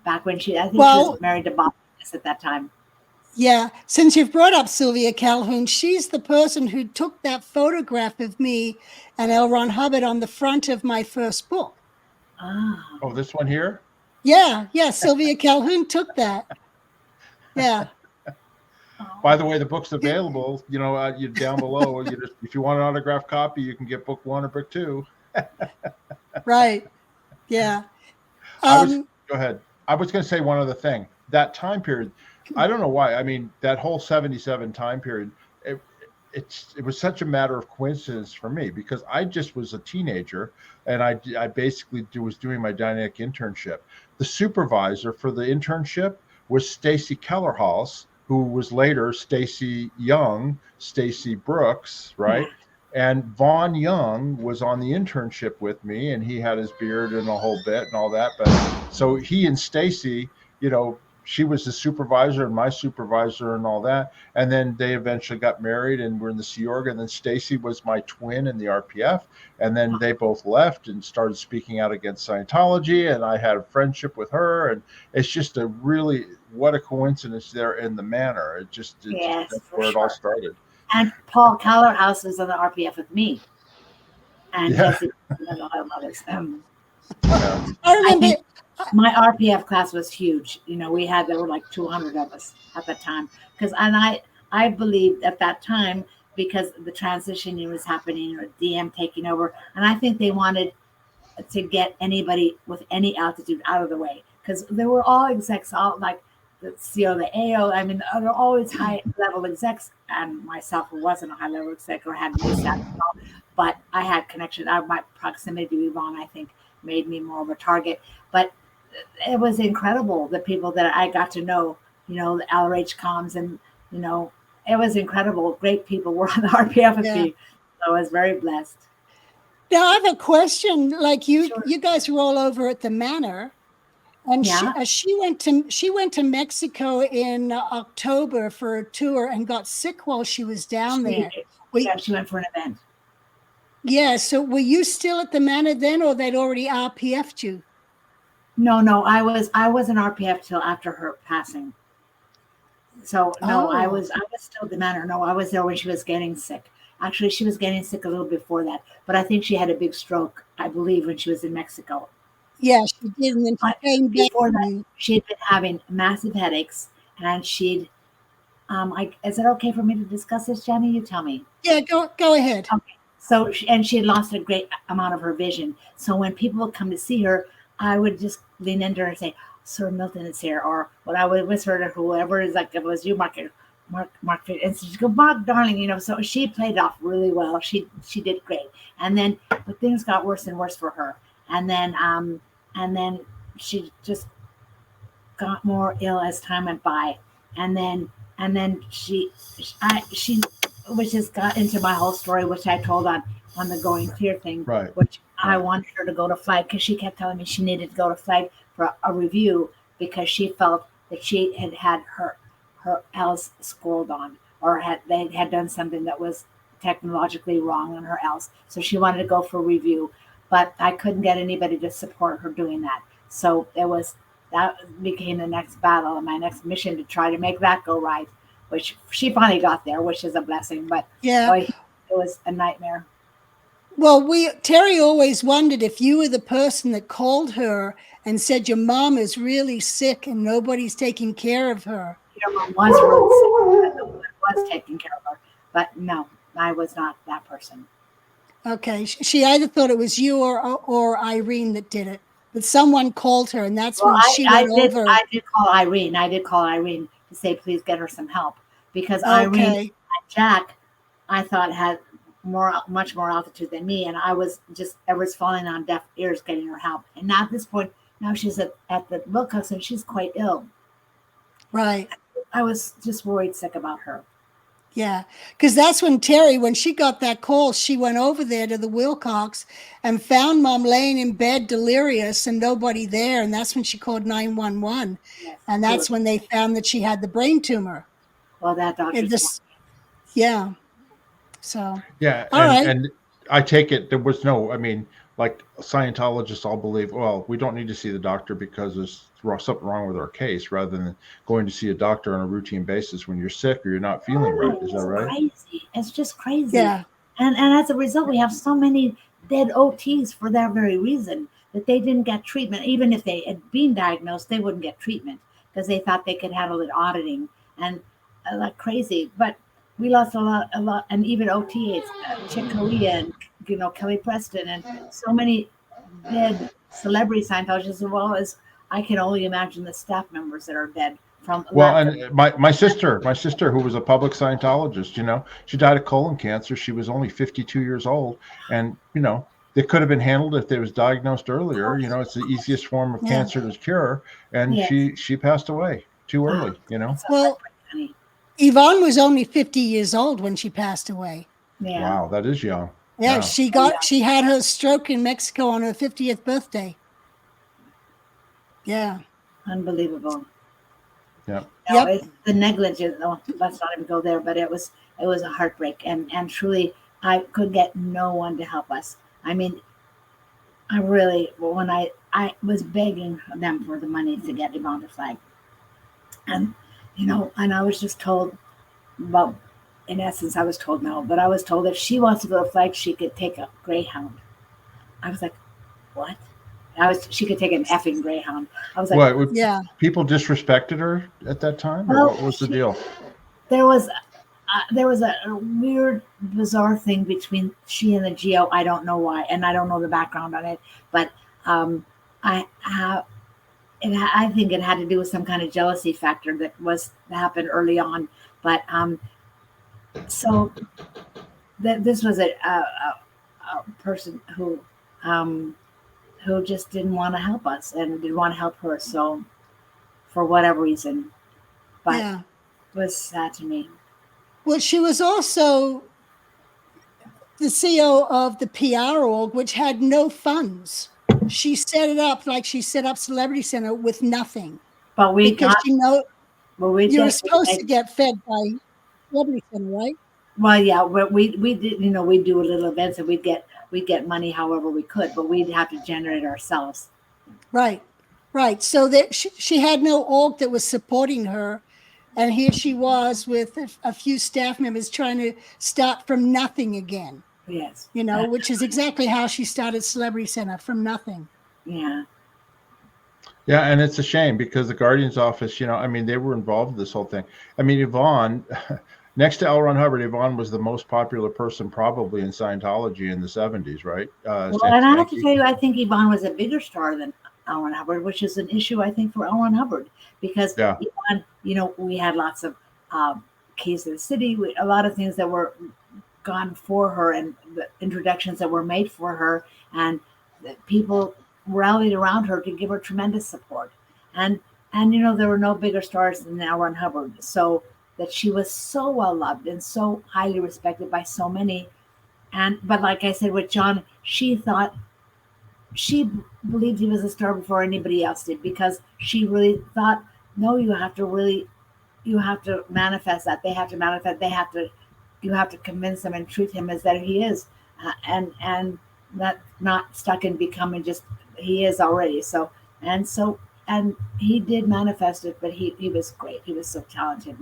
Back when she was married to Bob at that time. Yeah. Since you've brought up Sylvia Calhoun, she's the person who took that photograph of me and L. Ron Hubbard on the front of my first book. Oh, this one here? Yeah. Sylvia Calhoun took that. Yeah. By the way, the book's available. You down below. If you want an autographed copy, you can get book 1 or book 2. Right. Yeah. Go ahead. I was going to say one other thing. That time period, I don't know why. I mean, that whole 77 time period, it was such a matter of coincidence for me because I just was a teenager and I basically was doing my dynamic internship. The supervisor for the internship was Stacy Kellerhaus, who was later Stacy Young, Stacy Brooks, right? And Vaughn Young was on the internship with me, and he had his beard and a whole bit and all that. But so he and Stacy, you know, she was the supervisor and my supervisor and all that. And then they eventually got married and were in the Sea Org. And then Stacy was my twin in the RPF. And then they both left and started speaking out against Scientology. And I had a friendship with her. And it's just a really, what a coincidence there in the manor. That's where it all started. And Paul Kellerhaus was on the RPF with me. And Jesse, I remember my RPF class was huge. You know, there were like 200 of us at the time. I believed at that time, because the transition was happening, or DM taking over, and I think they wanted to get anybody with any altitude out of the way, because they were all execs, all like the CO, the AO. I mean, they're always high level execs, and myself, who wasn't a high level exec or had no staff at all, but I had connection. My proximity to Yvonne, I think, made me more of a target. But it was incredible, the people that I got to know, you know, the LRH comms, and, you know, it was incredible. Great people were on the RPF with me. So I was very blessed. Now I have a question. Like you guys were all over at the manor, and she went to Mexico in October for a tour and got sick while she was down there. She went for an event. Yeah. So were you still at the manor then, or they'd already RPF'd you? No, I was an RPF till after her passing. So no, I was still at the manor. No, I was there when she was getting sick. Actually, she was getting sick a little before that, but I think she had a big stroke, I believe, when she was in Mexico. Yeah, she did. And then she came before that, she'd been having massive headaches, and she'd. Is it okay for me to discuss this, Jenny? You tell me. Yeah, go ahead. Okay. So, and she had lost a great amount of her vision. So when people would come to see her, I would just lean into her and say, "Sir Milton is here," or what I would whisper to whoever is, like, if it was you, Mark, and she'd go, "Mark, darling," you know. So she played it off really well. She did great. And then, but things got worse and worse for her. And then she just got more ill as time went by. And then she which has got into my whole story, which I told on the Going Clear thing, right. Which I wanted her to go to flight, because she kept telling me she needed to go to flight for a review, because she felt that she had her else scored on, or they had done something that was technologically wrong on her else. So she wanted to go for a review, but I couldn't get anybody to support her doing that. So that became the next battle and my next mission, to try to make that go right, which she finally got there, which is a blessing. But boy, it was a nightmare. Well, Terry always wondered if you were the person that called her and said your mom is really sick and nobody's taking care of her. Your mom was really sick. No one was taking care of her. But no, I was not that person. Okay. She either thought it was you or Irene that did it. But someone called her, and that's when she went over. I did call Irene. To say, please get her some help. Because Irene and Jack, I thought, had much more altitude than me, and I was falling on deaf ears getting her help. And now at this point, now she's at the Wilcox, and she's quite ill. Right. I was just worried sick about her. Yeah, because that's when Terry, when she got that call, she went over there to the Wilcox and found Mom laying in bed delirious and nobody there. And that's when she called 911. Yes, and that's when they found that she had the brain tumor. Well, that doctor. Yeah. So. Yeah. And I take it there was no, I mean, like Scientologists all believe, well, we don't need to see the doctor because there's something wrong with our case, rather than going to see a doctor on a routine basis when you're sick or you're not feeling right. Is that right? Crazy. It's just crazy. Yeah. And as a result, we have so many dead OTs for that very reason, that they didn't get treatment. Even if they had been diagnosed, they wouldn't get treatment because they thought they could handle it auditing, and like crazy. But we lost a lot, and even OTAs, Chick Corea and Kelly Preston, and so many dead celebrity Scientologists, as well as I can only imagine the staff members that are dead Well, and my sister, who was a public Scientologist, she died of colon cancer. She was only 52 years old, and it could have been handled if it was diagnosed earlier. It's the easiest form of cancer to cure, and she passed away too early. Well, Yvonne was only 50 years old when she passed away. Yeah. Wow, that is young. Yeah, wow. she had her stroke in Mexico on her 50th birthday. Yeah. Unbelievable. Yeah. It's the negligence. Let's not even go there. But it was a heartbreak, and truly, I could get no one to help us. I mean, I really, when I was begging them for the money to get Yvonne to flag, and and I was just told, well, in essence, I was told no, but I was told if she wants to go to flag, she could take a Greyhound. I was like, what? She could take an effing Greyhound. I was like, yeah. People disrespected her at that time, or what was the deal? There was a weird, bizarre thing between she and the GO. I don't know why, and I don't know the background on it, but I think it had to do with some kind of jealousy factor that happened early on. But so this was a person who just didn't want to help us and didn't want to help her. So for whatever reason, but it was sad to me. Well, she was also the CEO of the PR org, which had no funds. She set it up like she set up Celebrity Centre with nothing. But because you were supposed to get fed by Celebrity Centre, right? Well, yeah, we did. We'd do a little events and we'd get money however we could, but we'd have to generate ourselves. Right. So that she had no org that was supporting her. And here she was with a few staff members trying to start from nothing again. Yes. Which is exactly how she started Celebrity Centre, from nothing. Yeah. Yeah, and it's a shame because the Guardian's office, they were involved in this whole thing. I mean, Yvonne, next to L. Ron Hubbard, Yvonne was the most popular person probably in Scientology in the 70s, right? Well, and I have to tell you, I think Yvonne was a bigger star than L. Ron Hubbard, which is an issue, I think, for L. Ron Hubbard. Because Yvonne, we had lots of keys to the city, a lot of things that were gone for her and the introductions that were made for her, and people rallied around her to give her tremendous support. And there were no bigger stars than L. Ron Hubbard. So that she was so well loved and so highly respected by so many. But like I said with John, she believed he was a star before anybody else did, because she really thought, no, you have to manifest that. They have to manifest. You have to convince them and treat him as that he is, and not stuck in becoming just he is already. So he did manifest it, but he was great. He was so talented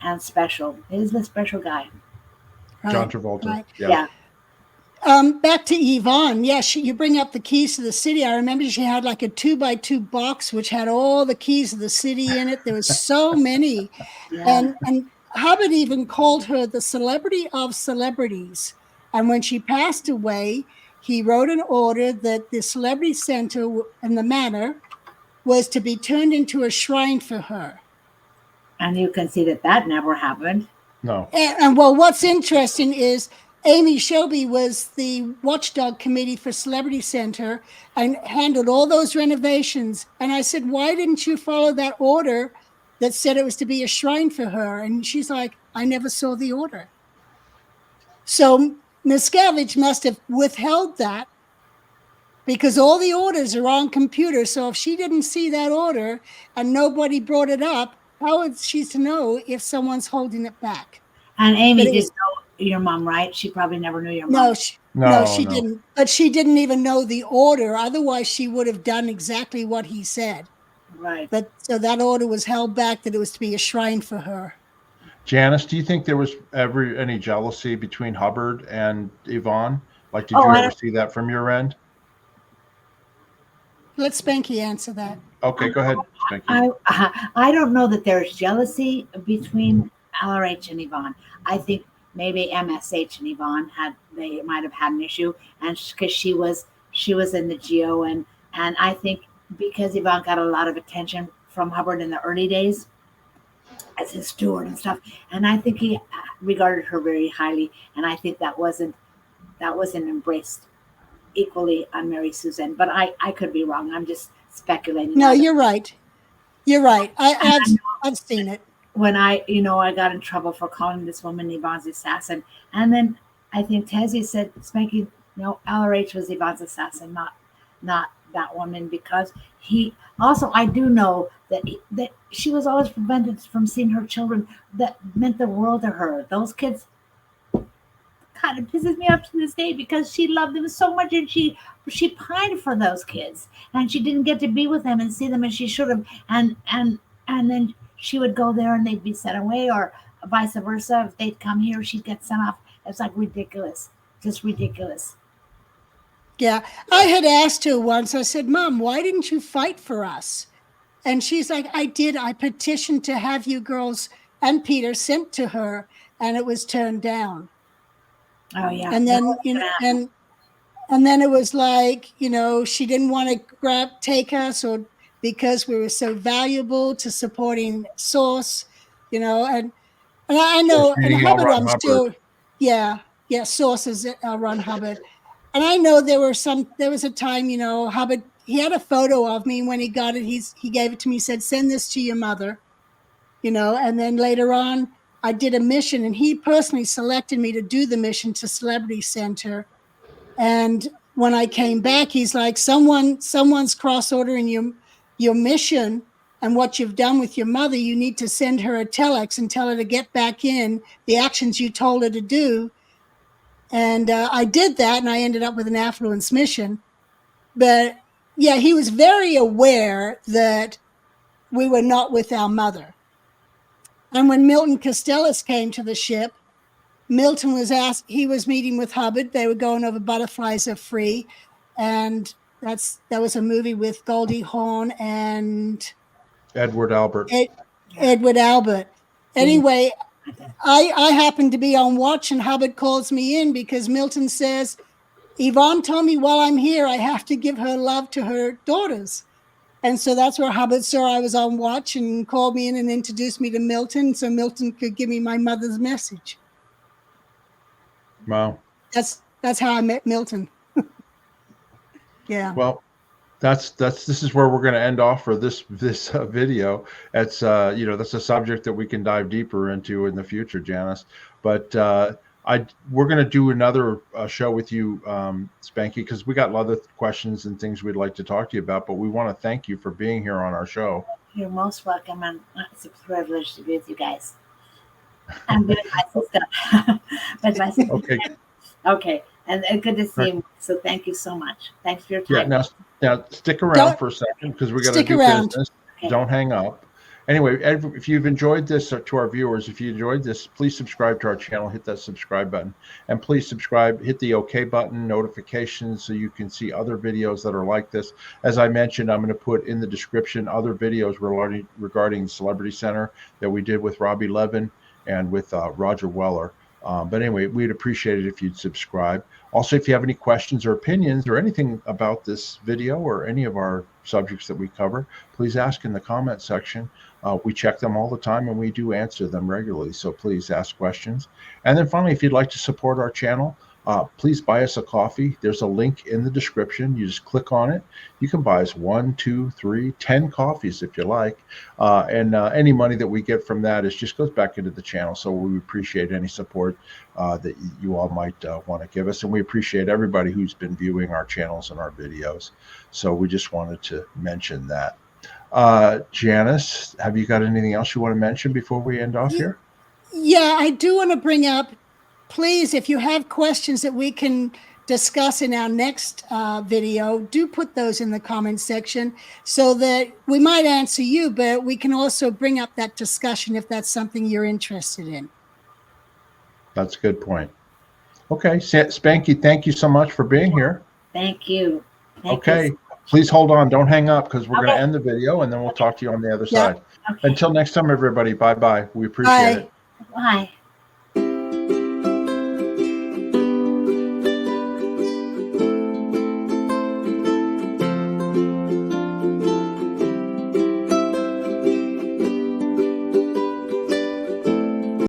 and special. He's a special guy. John Travolta. Right. Yeah. Back to Yvonne. Yeah, you bring up the keys to the city. I remember she had like a 2x2 box which had all the keys of the city in it. There was so many. Yeah. And Hubbard even called her the celebrity of celebrities. And when she passed away, he wrote an order that the Celebrity Centre and the Manor was to be turned into a shrine for her. And you can see that never happened. No. And well, what's interesting is Amy Shelby was the watchdog committee for Celebrity Centre and handled all those renovations. And I said, why didn't you follow that order that said it was to be a shrine for her? And she's like, I never saw the order. So Miscavige must have withheld that, because all the orders are on computer. So if she didn't see that order and nobody brought it up, how is she to know if someone's holding it back? And Amy didn't know your mom, right? She probably never knew your mom. No, she didn't. But she didn't even know the order. Otherwise, she would have done exactly what he said. Right. But so that order was held back, that it was to be a shrine for her. Janis, do you think there was ever any jealousy between Hubbard and Yvonne? Like, did you ever see that from your end? Let Spanky answer that. Okay, go ahead, Spanky. I don't know that there's jealousy between LRH and Yvonne. I think maybe MSH and Yvonne they might have had an issue, and because she was in the GO, and I think because Yvonne got a lot of attention from Hubbard in the early days as his steward and stuff. And I think he regarded her very highly. And I think that wasn't embraced equally on Mary Suzanne. But I could be wrong. I'm just speculating. No, you're right. You're right. I've seen it. When I got in trouble for calling this woman Yvonne's assassin. And then I think Tessie said, Spanky, no, LRH was Yvonne's assassin, not that woman, because he also, I do know that she was always prevented from seeing her children. That meant the world to her. Those kids kind of pisses me off to this day because she loved them so much, and she pined for those kids, and she didn't get to be with them and see them as she should have. And then she would go there and they'd be sent away, or vice versa. If they'd come here, she'd get sent off. It's like ridiculous, just ridiculous. Yeah. I had asked her once, I said, Mom, why didn't you fight for us? And she's like, I did. I petitioned to have you girls and Peter sent to her, and it was turned down. Oh, yeah. And then, and then it was like, she didn't want to take us, or because we were so valuable to supporting Source, and I know, and Hubbard, I'm still, Source is Ron Hubbard. And I know there was a time, Hubbard, he had a photo of me when he got it. He gave it to me, said, send this to your mother, and then later on I did a mission, and he personally selected me to do the mission to Celebrity Center. And when I came back, he's like, someone's cross ordering your mission and what you've done with your mother. You need to send her a telex and tell her to get back in the actions you told her to do. And I did that, and I ended up with an affluence mission. But yeah, he was very aware that we were not with our mother. And when Milton Costello came to the ship, Milton was asked, he was meeting with Hubbard. They were going over Butterflies Are Free. And that was a movie with Goldie Hawn and Edward Albert. Edward Albert. Anyway, I happened to be on watch, and Hubbard calls me in because Milton says, Yvonne told me while I'm here, I have to give her love to her daughters. And so that's where Hubbard saw I was on watch and called me in and introduced me to Milton, so Milton could give me my mother's message. Wow. That's how I met Milton. Yeah. Well, this is where we're going to end off for this video. It's that's a subject that we can dive deeper into in the future, Janis. But we're going to do another show with you, Spanky, because we got other questions and things we'd like to talk to you about. But we want to thank you for being here on our show. You're most welcome, and it's a privilege to be with you guys. I'm with my sister. But my sister. Okay. And good to see you. So thank you so much. Thanks for your time. Yeah. Now stick around for a second, because we got to do business. Okay. Don't hang up. Anyway, if you've enjoyed this, to our viewers, if you enjoyed this, please subscribe to our channel, hit that subscribe button, and please subscribe, hit the OK button, notifications, so you can see other videos that are like this. As I mentioned, I'm going to put in the description other videos regarding the Celebrity Center that we did with Robbie Levin and with Roger Weller. But anyway, we'd appreciate it if you'd subscribe. Also, if you have any questions or opinions or anything about this video or any of our subjects that we cover, please ask in the comment section. We check them all the time, and we do answer them regularly. So please ask questions. And then finally, if you'd like to support our channel, please buy us a coffee. There's a link in the description. You just click on it. You can buy us 1, 2, 3, 10 coffees if you like. And any money that we get from that just goes back into the channel. So we appreciate any support that you all might want to give us. And we appreciate everybody who's been viewing our channels and our videos. So we just wanted to mention that. Janis, have you got anything else you want to mention before we end off here? Yeah, I do want to bring up, please, if you have questions that we can discuss in our next video, do put those in the comment section so that we might answer you, but we can also bring up that discussion if that's something you're interested in. That's a good point. Okay, Spanky, thank you so much for being here. Thank you. Okay, please hold on. Don't hang up, because we're going to end the video, and then we'll talk to you on the other side. Okay. Until next time, everybody. Bye-bye. We appreciate it. Bye.